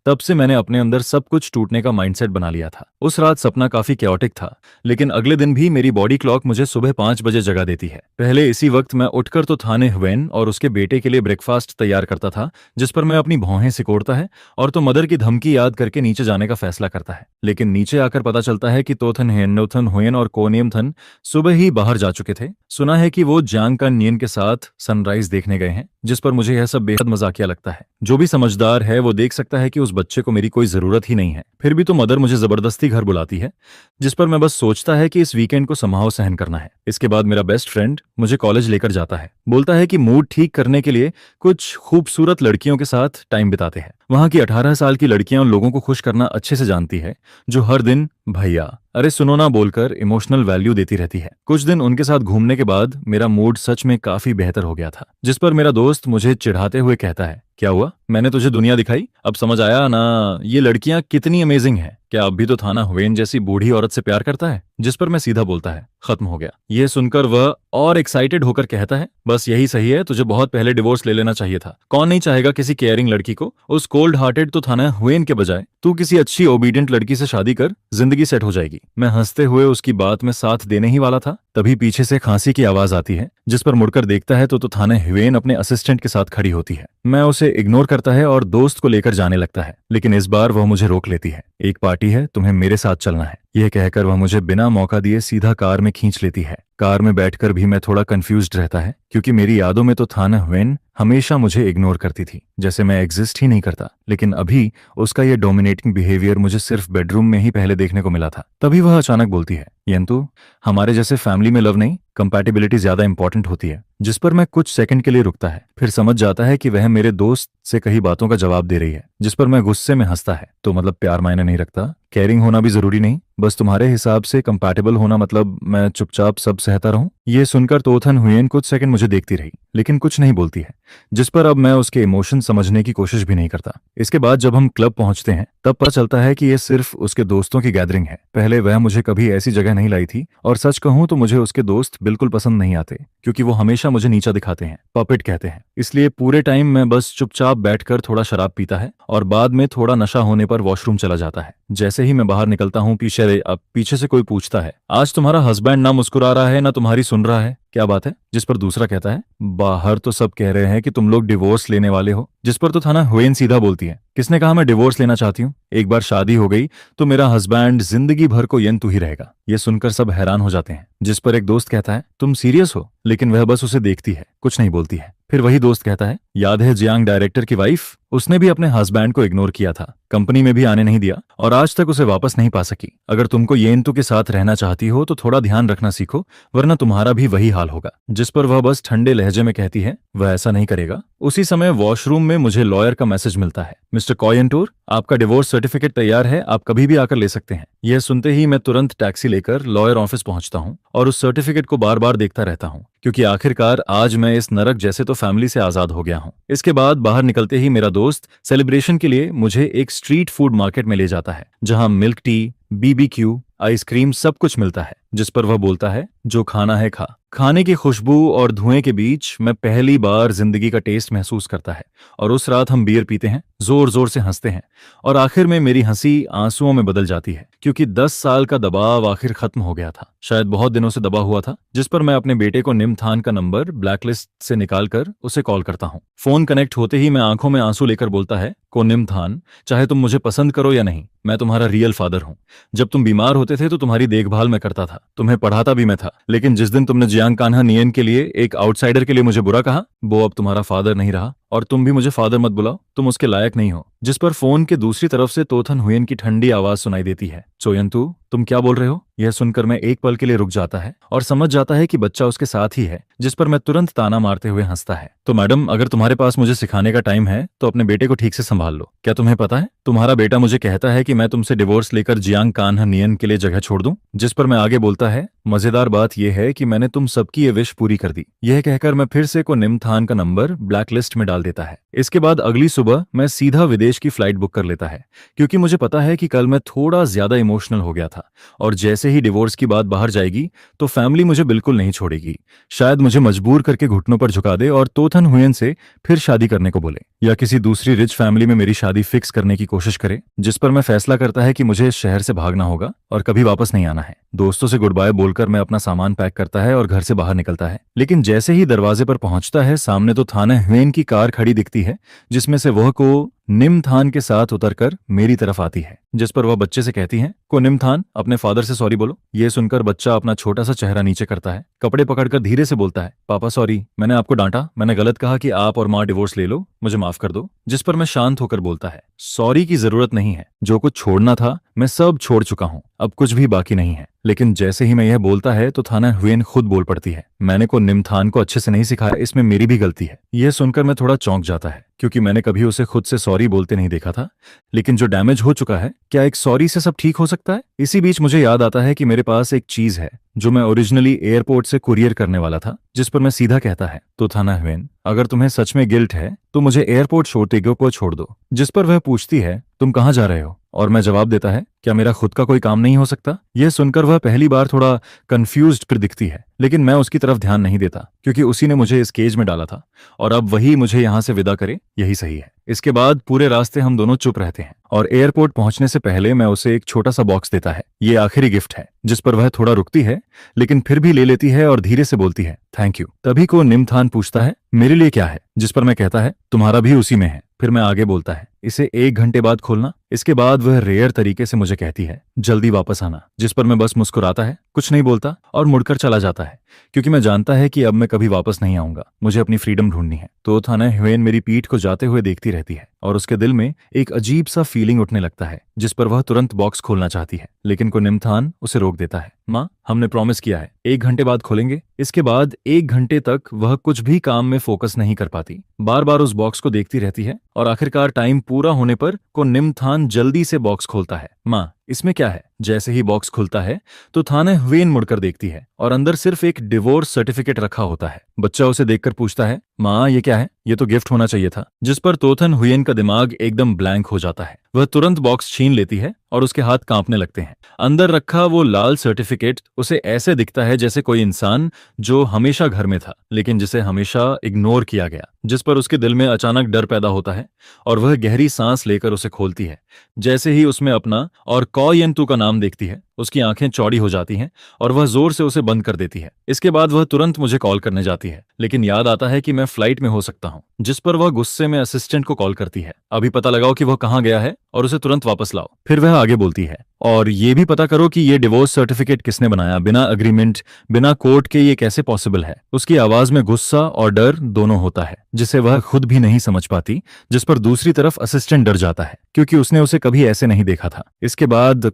तब से मैंने अपने अंदर सब कुछ टूटने का माइंडसेट बना लिया था। उस रात सपना काफी कैओटिक था, लेकिन अगले दिन भी मेरी बॉडी क्लॉक मुझे सुबह 5 बजे जगा देती है। पहले इसी वक्त मैं उठकर तो थाने हुएन और उसके बेटे के लिए ब्रेकफास्ट तैयार करता था, जिस पर मैं अपनी भौहें सिकोड़ता है और तो मदर की धमकी याद करके नीचे जाने का फैसला करता है। लेकिन नीचे आकर पता चलता है कि तोथन हेनोथन हुएन और कोनियमथन सुबह ही बाहर जा चुके थे। सुना है कि वो जांग का नियन के साथ सनराइज देखने गए हैं, जिस पर मुझे यह सब बेहद मजाकिया लगता है। जो भी समझदार है वो देख सकता है कि उस बच्चे को मेरी कोई जरूरत ही नहीं है, फिर भी तो मदर मुझे जबरदस्ती घर बुलाती है, जिस पर मैं बस सोचता है कि इस वीकेंड को समहाउ सहन करना है। इसके बाद मेरा बेस्ट फ्रेंड मुझे कॉलेज लेकर जाता है, बोलता है कि मूड ठीक करने के लिए कुछ खूबसूरत लड़कियों के साथ टाइम बिताते हैं। वहां की 18 साल की लड़कियां उन लोगों को खुश करना अच्छे से जानती है, जो हर दिन भैया, अरे सुनो ना बोलकर इमोशनल वैल्यू देती रहती है। कुछ दिन उनके साथ घूमने के बाद मेरा मूड सच में काफी बेहतर हो गया था। जिस पर मेरा दोस्त मुझे चिढ़ाते हुए कहता है, क्या हुआ? मैंने तुझे दुनिया दिखाई? अब समझ आया ना ये लड़कियां कितनी अमेजिंग हैं? क्या अब भी तो थाना हुएन जैसी बूढ़ी औरत से प्यार करता है? जिस पर मैं सीधा बोलता है, खत्म हो गया। यह सुनकर वह और एक्साइटेड होकर कहता है, बस यही सही है, तुझे बहुत पहले डिवोर्स ले लेना चाहिए था। कौन नहीं चाहेगा किसी केयरिंग लड़की को? उस कोल्ड हार्टेड तो थाना हुएन के बजाय तू किसी अच्छी ओबीडियंट लड़की से शादी कर, जिंदगी सेट हो जाएगी। मैं हंसते हुए उसकी बात में साथ देने ही वाला था, तभी पीछे से खांसी की आवाज आती है। जिस पर मुड़कर देखता है तो थाना हुएन अपने असिस्टेंट के साथ खड़ी होती है। मैं उसे इग्नोर करता है और दोस्त को लेकर जाने लगता है, लेकिन इस बार वह मुझे रोक लेती है। एक पार्टी है, तुम्हें मेरे साथ चलना है। यह कहकर वह मुझे बिना मौका दिए सीधा कार में खींच लेती है। कार में बैठकर भी मैं थोड़ा कंफ्यूज्ड रहता है, क्योंकि मेरी यादों में तो थाना हुएन हमेशा मुझे इग्नोर करती थी, जैसे मैं एग्जिस्ट ही नहीं करता। लेकिन अभी उसका यह डोमिनेटिंग बिहेवियर मुझे सिर्फ बेडरूम में ही पहले देखने को मिला था। तभी वह अचानक बोलती है, यंतु, हमारे जैसे फैमिली में लव नहीं, कंपैटिबिलिटी ज्यादा इंपॉर्टेंट होती है। जिस पर मैं कुछ सेकंड के लिए रुकता है, फिर समझ जाता है कि वह मेरे दोस्त से कही बातों का जवाब दे रही है। जिस पर मैं गुस्से में हंसता है, तो मतलब प्यार मायने नहीं रखता, केयरिंग होना भी जरूरी नहीं, बस तुम्हारे हिसाब से कंपैटिबल होना मतलब मैं चुपचाप सब सहता रहूं। ये सुनकर तोथन हुएन कुछ सेकंड मुझे देखती रही, लेकिन कुछ नहीं बोलती है। जिस पर अब मैं उसके इमोशन समझने की कोशिश भी नहीं करता। इसके बाद जब हम क्लब पहुंचते हैं, तब पता चलता है कि ये सिर्फ उसके दोस्तों की गैदरिंग है। पहले वह मुझे कभी ऐसी जगह नहीं लाई थी, और सच कहूं तो मुझे उसके दोस्त बिल्कुल पसंद नहीं आते, क्योंकि वो हमेशा मुझे नीचा दिखाते हैं, पपेट कहते हैं। इसलिए पूरे टाइम मैं बस चुपचाप बैठकर थोड़ा शराब पीता है और बाद में थोड़ा नशा होने पर वॉशरूम चला जाता है। जैसे ही मैं बाहर निकलता हूँ, पीछे से कोई पूछता है, आज तुम्हारा हस्बैंड ना मुस्कुरा रहा है ना तुम्हारी सुन रहा है, क्या बात है? जिस पर दूसरा कहता है, बाहर तो सब कह रहे हैं कि तुम लोग डिवोर्स लेने वाले हो। जिस पर तो थाना हुएन सीधा बोलती है, किसने कहा मैं डिवोर्स लेना चाहती हूँ? एक बार शादी हो गई तो मेरा हस्बैंड जिंदगी भर को यंतु ही रहेगा। ये सुनकर सब हैरान हो जाते हैं। जिस पर एक दोस्त कहता है, तुम सीरियस हो? लेकिन वह बस उसे देखती है, कुछ नहीं बोलती है। फिर वही दोस्त कहता है, याद है जियांग डायरेक्टर की वाइफ? उसने भी अपने हस्बैंड को इग्नोर किया था, कंपनी में भी आने नहीं दिया और आज तक उसे वापस नहीं पा सकी। अगर तुमको येंतु के साथ रहना चाहती हो तो थोड़ा ध्यान रखना सीखो, वरना तुम्हारा भी वही हाल होगा। जिस पर वह बस ठंडे लहजे में कहती है, वह ऐसा नहीं करेगा। उसी समय वॉशरूम में मुझे लॉयर का मैसेज मिलता है, मिस्टर कॉयंटूर, आपका डिवोर्स सर्टिफिकेट तैयार है, आप कभी भी आकर ले सकते हैं। यह सुनते ही मैं तुरंत टैक्सी लेकर लॉयर ऑफिस पहुंचता हूं और उस सर्टिफिकेट को बार बार देखता रहता हूं, क्योंकि आखिरकार आज मैं इस नरक जैसे तो फैमिली से आजाद हो गया हूं। इसके बाद बाहर निकलते ही मेरा दोस्त सेलिब्रेशन के लिए मुझे एक स्ट्रीट फूड मार्केट में ले जाता है, जहां मिल्क टी, BBQ, आइसक्रीम सब कुछ मिलता है। जिस पर वह बोलता है, जो खाना है खा, खाने की खुशबू और धुएं के बीच मैं पहली बार जिंदगी का टेस्ट महसूस करता है। और उस रात हम बियर पीते हैं, जोर जोर से हंसते हैं, और आखिर में मेरी हंसी आंसुओं में बदल जाती है, क्योंकि 10 साल का दबाव आखिर खत्म हो गया था, शायद बहुत दिनों से दबा हुआ था, जिस पर मैं अपने बेटे को निमथान का नंबर ब्लैकलिस्ट से निकालकर उसे कॉल करता हूँ। फोन कनेक्ट होते ही मैं आंखों में आंसू लेकर बोलता है, को निमथान, चाहे तुम मुझे पसंद करो या नहीं, मैं तुम्हारा रियल फादर हूँ। जब तुम बीमार होते थे तो तुम्हारी देखभाल मैं करता था, तुम्हें पढ़ाता भी मैं था, लेकिन जिस दिन तुमने जियांग कान्हा नियन के लिए, एक आउटसाइडर के लिए मुझे बुरा कहा, वो अब तुम्हारा फादर नहीं रहा, और तुम भी मुझे फादर मत बुलाओ, तुम उसके लायक नहीं हो। जिस पर फोन के दूसरी तरफ से तोथन हुयन की ठंडी आवाज सुनाई देती है, चोयंतु, तुम क्या बोल रहे हो? यह सुनकर मैं एक पल के लिए रुक जाता है और समझ जाता है कि बच्चा उसके साथ ही है, जिस पर मैं तुरंत ताना मारते हुए हंसता है। तो मैडम, अगर तुम्हारे पास मुझे सिखाने का टाइम है तो अपने बेटे को ठीक से संभाल लो। क्या तुम्हें पता है, तुम्हारा बेटा मुझे कहता है कि मैं तुमसे डिवोर्स लेकर जियांग कान्हा नियन के लिए जगह छोड़ दूं। जिस पर मैं आगे बोलता है, मजेदार बात यह है कि मैंने तुम सबकी ये विश पूरी कर दी। यह कहकर मैं फिर से को निमथान का नंबर ब्लैकलिस्ट में डाल देता है। इसके बाद अगली सुबह मैं सीधा विदेश की फ्लाइट बुक कर लेता है, क्योंकि मुझे पता है कि कल मैं थोड़ा ज्यादा इमोशनल हो गया था, और जैसे ही डिवोर्स की बात बाहर जाएगी तो फैमिली मुझे बिल्कुल नहीं छोड़ेगी। शायद मुझे मजबूर करके घुटनों पर झुका दे और तोथन हुयन से फिर शादी करने को बोले, या किसी दूसरी रिच फैमिली में मेरी शादी फिक्स करने की कोशिश करे। जिस पर मैं फैसला करता है कि मुझे इस शहर से भागना होगा और कभी वापस नहीं आना है। दोस्तों से गुड बाय बोलकर मैं अपना सामान पैक करता है और घर से बाहर निकलता है, लेकिन जैसे ही दरवाजे पर पहुंचता है, सामने तो थाना हुयन की कार खड़ी दिखती है, जिसमें से वह को निमथान के साथ उतरकर मेरी तरफ आती है। जिस पर वह बच्चे से कहती है, को निमथान, अपने फादर से सॉरी बोलो। यह सुनकर बच्चा अपना छोटा सा चेहरा नीचे करता है, कपड़े पकड़कर धीरे से बोलता है, पापा सॉरी, मैंने आपको डांटा, मैंने गलत कहा कि आप और माँ डिवोर्स ले लो, मुझे माफ कर दो। जिस पर मैं शांत होकर बोलता है, सॉरी की जरूरत नहीं है, जो कुछ छोड़ना था मैं सब छोड़ चुका हूँ, अब कुछ भी बाकी नहीं है। लेकिन जैसे ही मैं यह बोलता है तो थाना हुयन खुद बोल पड़ती है, मैंने को निमथान को अच्छे से नहीं सिखाया, इसमें मेरी भी गलती है। यह सुनकर मैं थोड़ा चौंक जाता है, क्योंकि मैंने कभी उसे खुद से सॉरी बोलते नहीं देखा था। लेकिन जो डैमेज हो चुका है, क्या एक सॉरी से सब ठीक हो सकता है? इसी बीच मुझे याद आता है कि मेरे पास एक चीज है जो मैं ओरिजिनली एयरपोर्ट से कुरियर करने वाला था। जिस पर मैं सीधा कहता है, तो थाना हुयन, अगर तुम्हें सच में गिल्ट है तो मुझे एयरपोर्ट छोड़ते को छोड़ दो। जिस पर वह पूछती है, तुम कहाँ जा रहे हो? और मैं जवाब देता है, क्या मेरा खुद का कोई काम नहीं हो सकता? यह सुनकर वह पहली बार थोड़ा कंफ्यूज्ड फिर दिखती है, लेकिन मैं उसकी तरफ ध्यान नहीं देता, क्योंकि उसी ने मुझे इस केज में डाला था, और अब वही मुझे यहां से विदा करे, यही सही है। इसके बाद पूरे रास्ते हम दोनों चुप रहते हैं, और एयरपोर्ट पहुंचने से पहले मैं उसे एक छोटा सा बॉक्स देता है, ये आखिरी गिफ्ट है। जिस पर वह थोड़ा रुकती है, लेकिन फिर भी ले लेती है और धीरे से बोलती है, थैंक यू। तभी को निमथान पूछता है, मेरे लिए क्या है? जिस पर मैं कहता है, तुम्हारा भी उसी में है। फिर मैं आगे बोलता है, इसे 1 घंटे बाद खोलना। इसके बाद वह रेयर तरीके से मुझे कहती है, जल्दी वापस आना। जिस पर मैं बस मुस्कुराता है, कुछ नहीं बोलता और मुड़कर चला जाता है, क्योंकि मैं जानता है कि अब मैं कभी वापस नहीं आऊंगा, मुझे अपनी फ्रीडम ढूंढनी है। तो थाना हुयन मेरी पीठ को जाते हुए देखती रहती है, और उसके दिल में एक अजीब सा फीलिंग उठने लगता है, जिस पर वह तुरंत बॉक्स खोलना चाहती है, लेकिन को निमथान उसे रोक देता है। माँ, हमने प्रॉमिस किया है, 1 घंटे बाद खोलेंगे। इसके बाद 1 घंटे तक वह कुछ भी काम में फोकस नहीं कर पाती, बार बार उस बॉक्स को देखती रहती है, और आखिरकार टाइम पूरा होने पर को निमथान जल्दी से बॉक्स खोलता है। माँ, इसमें क्या है? जैसे ही बॉक्स खुलता है तो थाना हुयन मुड़कर देखती है, और अंदर सिर्फ एक डिवोर्स सर्टिफिकेट रखा होता है। बच्चा उसे देखकर पूछता है, माँ ये क्या है? ये तो गिफ्ट होना चाहिए था। जिस पर तोथन हुयन का दिमाग एकदम ब्लैंक हो जाता है। वह तुरंत बॉक्स छीन लेती है और उसके हाथ कांपने लगते हैं। अंदर रखा वो लाल सर्टिफिकेट उसे ऐसे दिखता है जैसे कोई इंसान जो हमेशा घर में था, लेकिन जिसे हमेशा इग्नोर किया गया। जिस पर उसके दिल में अचानक डर पैदा होता है, और वह गहरी सांस लेकर उसे खोलती है। जैसे ही उसमें अपना और कॉयंतु का नाम देखती है, उसकी आंखें चौड़ी हो जाती हैं और वह जोर से उसे बंद कर देती है। इसके बाद वह तुरंत मुझे कॉल करने जाती है, लेकिन याद आता है कि मैं फ्लाइट में हो सकता हूँ। जिस पर वह गुस्से में असिस्टेंट को कॉल करती है, अभी पता लगाओ कि वह कहाँ गया है और उसे तुरंत वापस लाओ। फिर वह आगे बोलती है, और ये भी पता करो कि ये डिवोर्स सर्टिफिकेट किसने बनाया, बिना अग्रीमेंट, बिना कोर्ट के ये कैसे पॉसिबल है। उसकी आवाज में गुस्सा और डर दोनों होता है, जिसे वह खुद भी नहीं समझ पाती। जिस पर दूसरी तरफ असिस्टेंट डर जाता है, क्योंकि उसने उसे कभी ऐसे नहीं देखा था। इसके बाद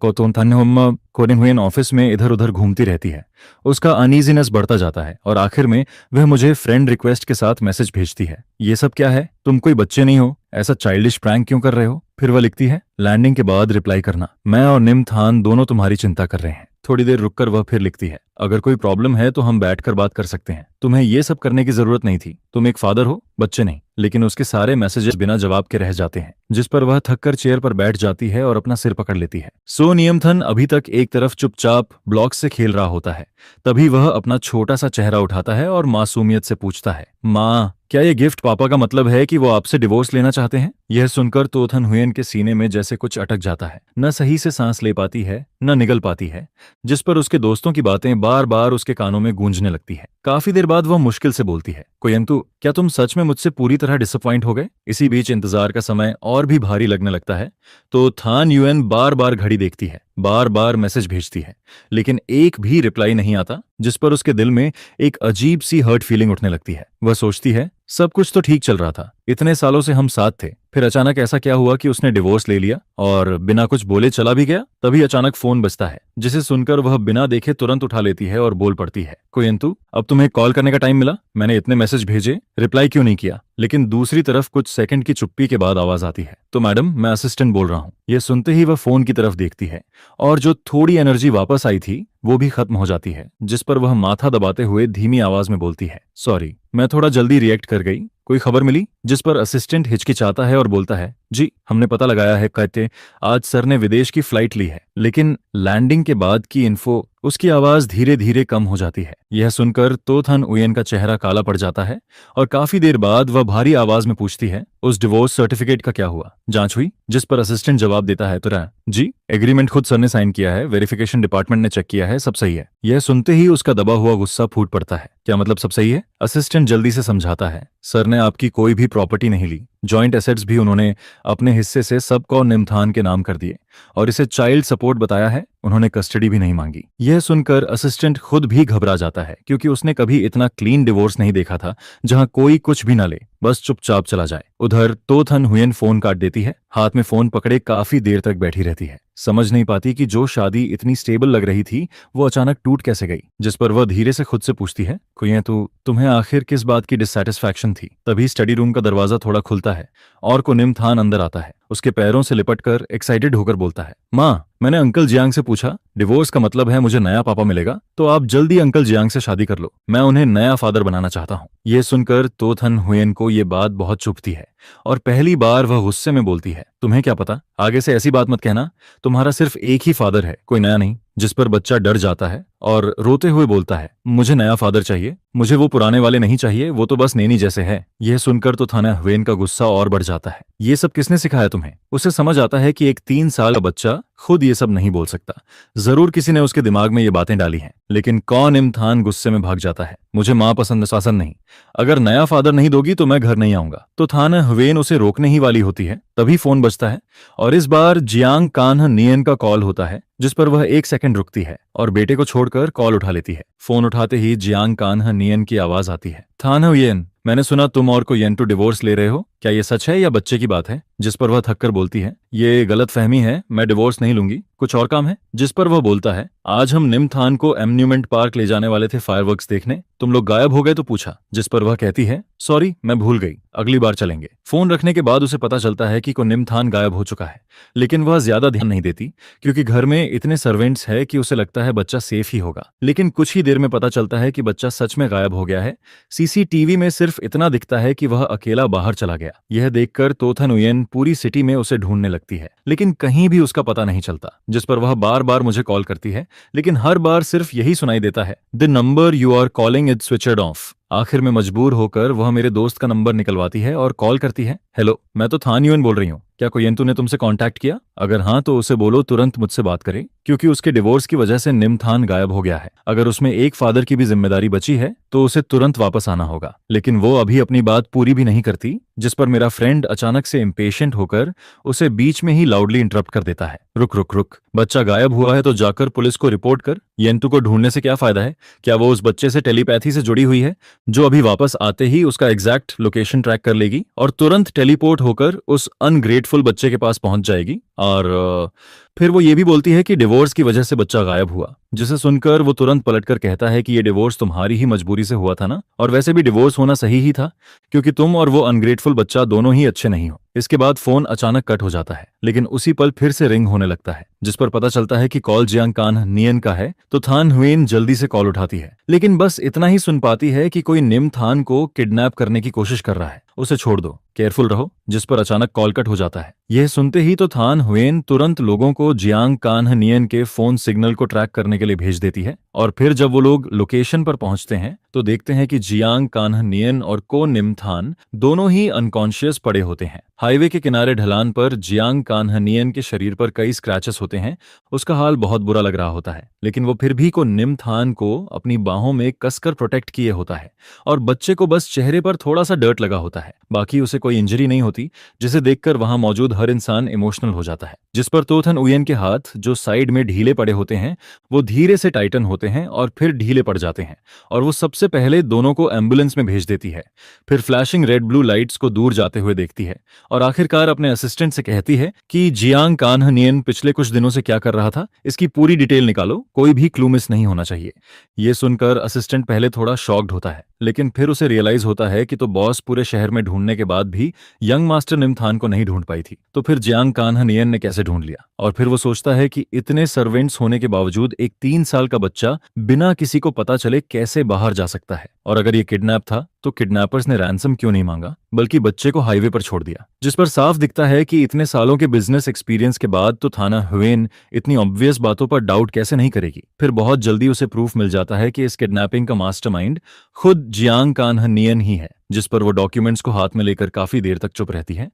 कोरिन हुयन ऑफिस में इधर उधर घूमती रहती है। उसका अनईजीनेस बढ़ता जाता है, और आखिर में वह मुझे फ्रेंड रिक्वेस्ट के साथ मैसेज भेजती है, ये सब क्या है? तुम कोई बच्चे नहीं हो, ऐसा चाइल्डिश प्रैंक क्यों कर रहे हो? फिर वह लिखती है, लैंडिंग के बाद रिप्लाई करना, मैं और निमथान दोनों तुम्हारी चिंता कर रहे हैं। थोड़ी देर रुककर वह फिर लिखती है, अगर कोई प्रॉब्लम है तो हम बैठकर बात कर सकते हैं। तुम्हें ये सब करने की जरूरत नहीं थी। तुम एक फादर हो, बच्चे नहीं। लेकिन उसके सारे मैसेजेस बिना जवाब के रह जाते हैं, जिस पर वह थककर चेयर पर बैठ जाती है और अपना सिर पकड़ लेती है। सो नियमथन अभी तक एक तरफ चुपचाप ब्लॉक से खेल रहा होता है। तभी वह अपना छोटा सा चेहरा उठाता है और मासूमियत से पूछता है, माँ, क्या ये गिफ्ट पापा का मतलब है कि वो आपसे डिवोर्स लेना चाहते हैं? यह सुनकर तोथन हुयेन के सीने में जैसे कुछ अटक जाता है। न सही से सांस ले पाती है, न निगल पाती है, जिस पर उसके दोस्तों की बातें बार बार उसके कानों में गूंजने लगती है। काफी देर बाद वह मुश्किल से बोलती है, कोयंतु, क्या तुम सच में मुझसे पूरी तरह डिसअपॉइंट हो गए? इसी बीच इंतजार का समय और भी भारी लगने लगता है। तो थान युएन बार बार घड़ी देखती है, बार बार मैसेज भेजती है, लेकिन एक भी रिप्लाई नहीं आता, जिस पर उसके दिल में एक अजीब सी हर्ट फीलिंग उठने लगती है। वह सोचती है, सब कुछ तो ठीक चल रहा था, इतने सालों से हम साथ थे, फिर अचानक ऐसा क्या हुआ कि उसने डिवोर्स ले लिया और बिना कुछ बोले चला भी गया? तभी अचानक फोन बजता है, जिसे सुनकर वह बिना देखे तुरंत उठा लेती है और बोल पड़ती है, कोयंतु, अब तुम्हें कॉल करने का टाइम मिला? मैंने इतने मैसेज भेजे, रिप्लाई क्यों नहीं किया? लेकिन दूसरी तरफ कुछ सेकंड की चुप्पी के बाद आवाज आती है, तो मैडम, मैं असिस्टेंट बोल रहा हूँ। यह सुनते ही वह फोन की तरफ देखती है और जो थोड़ी एनर्जी वापस आई थी वो भी खत्म हो जाती है, जिस पर वह माथा दबाते हुए धीमी आवाज में बोलती है, सॉरी, मैं थोड़ा जल्दी रिएक्ट कर गई। कोई खबर मिली? जिस पर असिस्टेंट हिचकिचाता है और बोलता है, जी, हमने पता लगाया है, कहते आज सर ने विदेश की फ्लाइट ली है, लेकिन लैंडिंग के बाद की इन्फो। उसकी आवाज धीरे धीरे कम हो जाती है। यह सुनकर तोथन उयन का चेहरा काला पड़ जाता है और काफी देर बाद वह भारी आवाज में पूछती है, उस डिवोर्स सर्टिफिकेट का क्या हुआ? जांच हुई? जिस पर असिस्टेंट जवाब देता है, तुरंत, जी, एग्रीमेंट खुद सर ने साइन किया है, वेरिफिकेशन डिपार्टमेंट ने चेक किया है, सब सही है। यह सुनते ही उसका दबा हुआ गुस्सा फूट पड़ता है। क्या मतलब सब सही है? असिस्टेंट जल्दी से समझाता है, सर ने आपकी कोई भी प्रॉपर्टी नहीं ली, जॉइंट एसेट्स भी उन्होंने अपने हिस्से से सबको निमथान के नाम कर दिए और इसे चाइल्ड सपोर्ट बताया है, उन्होंने कस्टडी भी नहीं मांगी। यह सुनकर असिस्टेंट खुद भी घबरा जाता है, क्योंकि उसने कभी इतना क्लीन डिवोर्स नहीं देखा था, जहां कोई कुछ भी न ले, बस चुपचाप चला जाए। उधर तोथन हुयन फोन काट देती है, हाथ में फोन पकड़े काफी देर तक बैठी रहती है, समझ नहीं पाती कि जो शादी इतनी स्टेबल लग रही थी वो अचानक टूट कैसे गई। जिस पर वह धीरे से खुद से पूछती है, कोई तो तुम्हें आखिर किस बात की डिससैटिस्फैक्शन थी? तभी स्टडी रूम का दरवाजा थोड़ा खुलता है और कुनिम थान अंदर आता है। उसके पैरों से लिपटकर एक्साइटेड होकर बोलता है, माँ, मैंने अंकल जियांग से पूछा, डिवोर्स का मतलब है मुझे नया पापा मिलेगा, तो आप जल्दी अंकल जियांग से शादी कर लो, मैं उन्हें नया फादर बनाना चाहता हूँ। यह सुनकर तोथन हुयन को यह बात बहुत चुभती है और पहली बार वह गुस्से में बोलती है, तुम्हें क्या पता, आगे से ऐसी बात मत कहना, तुम्हारा सिर्फ एक ही फादर है, कोई नया नहीं। जिस पर बच्चा डर जाता है और रोते हुए बोलता है, मुझे नया फादर चाहिए, मुझे वो पुराने वाले नहीं चाहिए, वो तो बस नैनी जैसे है। यह सुनकर तो थाना हुयन का गुस्सा और बढ़ जाता है। ये सब किसने सिखाया तुम्हें? उसे समझ आता है कि एक 3 साल का बच्चा खुद ये सब नहीं बोल सकता, जरूर किसी ने उसके दिमाग में ये बातें डाली हैं। लेकिन कौन इम्तिहान गुस्से में भाग जाता है, मुझे माँ पसंद शासन नहीं, अगर नया फादर नहीं दोगी तो मैं घर नहीं आऊंगा। तो थाना हुवेन उसे रोकने ही वाली होती है, तभी फोन बजता है और इस बार जियांग कान्ह नियन का कॉल होता है, जिस पर वह 1 सेकंड रुकती है और बेटे को छोड़कर कॉल उठा लेती है। फोन उठाते ही जियांग कान्ह नियन की आवाज आती है, थाना हुयेन, मैंने सुना तुम और कोयेन टू डिवोर्स ले रहे हो, क्या ये सच है या बच्चे की बात है? जिस पर वह थककर बोलती है, ये गलत फहमी है, मैं डिवोर्स नहीं लूंगी, कुछ और काम है। जिस पर वह बोलता है, आज हम निमथान को एम्यूजमेंट पार्क ले जाने वाले थे फायरवर्क्स देखने, तुम लोग गायब हो गए तो पूछा। जिस पर वह कहती है, सॉरी मैं भूल गई, अगली बार चलेंगे। फोन रखने के बाद उसे पता चलता है कि निमथान गायब हो चुका है, लेकिन वह ज्यादा ध्यान नहीं देती क्योंकि घर में इतने सर्वेंट्स है कि उसे लगता है बच्चा सेफ ही होगा। लेकिन कुछ ही देर में पता चलता है कि बच्चा सच में गायब हो गया है। सीसीटीवी में सिर्फ इतना दिखता है कि वह अकेला बाहर चला गया। यह देखकर तोथन उयन पूरी सिटी में उसे ढूंढने लगती है, लेकिन कहीं भी उसका पता नहीं चलता। जिस पर वह बार बार मुझे कॉल करती है, लेकिन हर बार सिर्फ यही सुनाई देता है, the number you are calling is switched off. आखिर में मजबूर होकर वह मेरे दोस्त का नंबर निकलवाती है और कॉल करती है, हेलो, मैं तो थान युएन बोल रही हूँ, क्या कोयेंतु ने तुमसे कांटेक्ट किया? अगर हाँ तो उसे बोलो तुरंत मुझसे बात करे, क्योंकि उसके डिवोर्स की वजह से निमथान गायब हो गया है। अगर उसमें एक फादर की भी जिम्मेदारी बची है तो उसे तुरंत वापस आना होगा। लेकिन वो अभी अपनी बात पूरी भी नहीं करती, जिस पर मेरा फ्रेंड अचानक से इम्पेशेंट होकर उसे बीच में ही लाउडली इंटरप्ट कर देता है, रुक रुक रुक, बच्चा गायब हुआ है तो जाकर पुलिस को रिपोर्ट कर। येंतु को ढूंढने से क्या फायदा है? क्या वो उस बच्चे से टेलीपैथी से जुड़ी हुई है, जो अभी वापस आते ही उसका एग्जैक्ट लोकेशन ट्रैक कर लेगी और तुरंत टेलीपोर्ट होकर उस अनग्रेटफुल बच्चे के पास पहुंच जाएगी? और फिर वो ये भी बोलती है कि डिवोर्स की वजह से बच्चा गायब हुआ, जिसे सुनकर वो तुरंत पलटकर कहता है कि ये डिवोर्स तुम्हारी ही मजबूरी से हुआ था ना, और वैसे भी डिवोर्स होना सही ही था, क्योंकि तुम और वो अनग्रेटफुल बच्चा दोनों ही अच्छे नहीं हो। इसके बाद फोन अचानक कट हो जाता है, लेकिन उसी पल फिर से रिंग होने लगता है, जिस पर पता चलता है कि कॉल जियांग कान नियन का है। तो थान हुएन जल्दी से कॉल उठाती है, लेकिन बस इतना ही सुन पाती है कि कोई निम थान को किडनैप करने की कोशिश कर रहा है, उसे छोड़ दो, केयरफुल रहो। जिस पर अचानक कॉल कट हो जाता है। यह सुनते ही तो थान हुएन तुरंत लोगों को जियांग कान नियन के फोन सिग्नल को ट्रैक करने के लिए भेज देती है, और फिर जब वो लोग लोकेशन पर पहुंचते हैं तो देखते हैं कि जियांग कान्ह नियन और को निम थान दोनों ही अनकॉन्शियस पड़े होते हैं। हाईवे के किनारे ढलान पर जियांग कान्ह नियन के शरीर पर कई स्क्रैचेस होते हैं। उसका हाल बहुत बुरा लग रहा होता है, लेकिन वो फिर भी को निम थान को अपनी बाहों में कसकर प्रोटेक्ट किए होता है, और बच्चे को बस चेहरे पर थोड़ा सा डर्ट लगा होता है, बाकी उसे कोई इंजरी नहीं होती, जिसे देखकर वहां मौजूद हर इंसान इमोशनल हो जाता है। जिस पर तोथन उयन के हाथ जो साइड में ढीले पड़े होते हैं वो धीरे से टाइटन होते हैं और फिर ढीले पड़ जाते हैं, और वो सबसे पहले दोनों को एम्बुलेंस में भेज देती है। फिर फ्लैशिंग रेड ब्लू लाइट्स को दूर जाते हुए देखती है, और आखिरकार अपने असिस्टेंट से कहती है कि जियांग कान्ह नियन पिछले कुछ दिनों से क्या कर रहा था, इसकी पूरी डिटेल निकालो, कोई भी क्लू मिस नहीं होना चाहिए। ये सुनकर असिस्टेंट पहले थोड़ा शॉक्ड होता है, लेकिन फिर उसे रियलाइज होता है कि तो बॉस पूरे शहर में ढूंढने के बाद भी यंग मास्टर निमथान को नहीं ढूंढ पाई थी, तो फिर जियांग कान्ह नियन ने कैसे ढूंढ लिया। और फिर वो सोचता है कि इतने सर्वेंट्स होने के बावजूद एक 3 साल का बच्चा बिना किसी को पता चले कैसे बाहर जा सकता है, और अगर ये किडनैप था तो किडनैपर्स ने रैंसम क्यों नहीं मांगा, बल्कि बच्चे को हाईवे पर छोड़ दिया। जिस पर साफ दिखता है कि इतने सालों के बिजनेस एक्सपीरियंस के बाद तो थाना हुएन इतनी ऑब्वियस बातों पर डाउट कैसे नहीं करेगी। फिर बहुत जल्दी उसे प्रूफ मिल जाता है कि इस किडनैपिंग का मास्टरमाइंड खुद जियांग कान्ह नियन ही है, जिस पर वो डॉक्यूमेंट्स को हाथ में लेकर काफी देर तक चुप रहती है,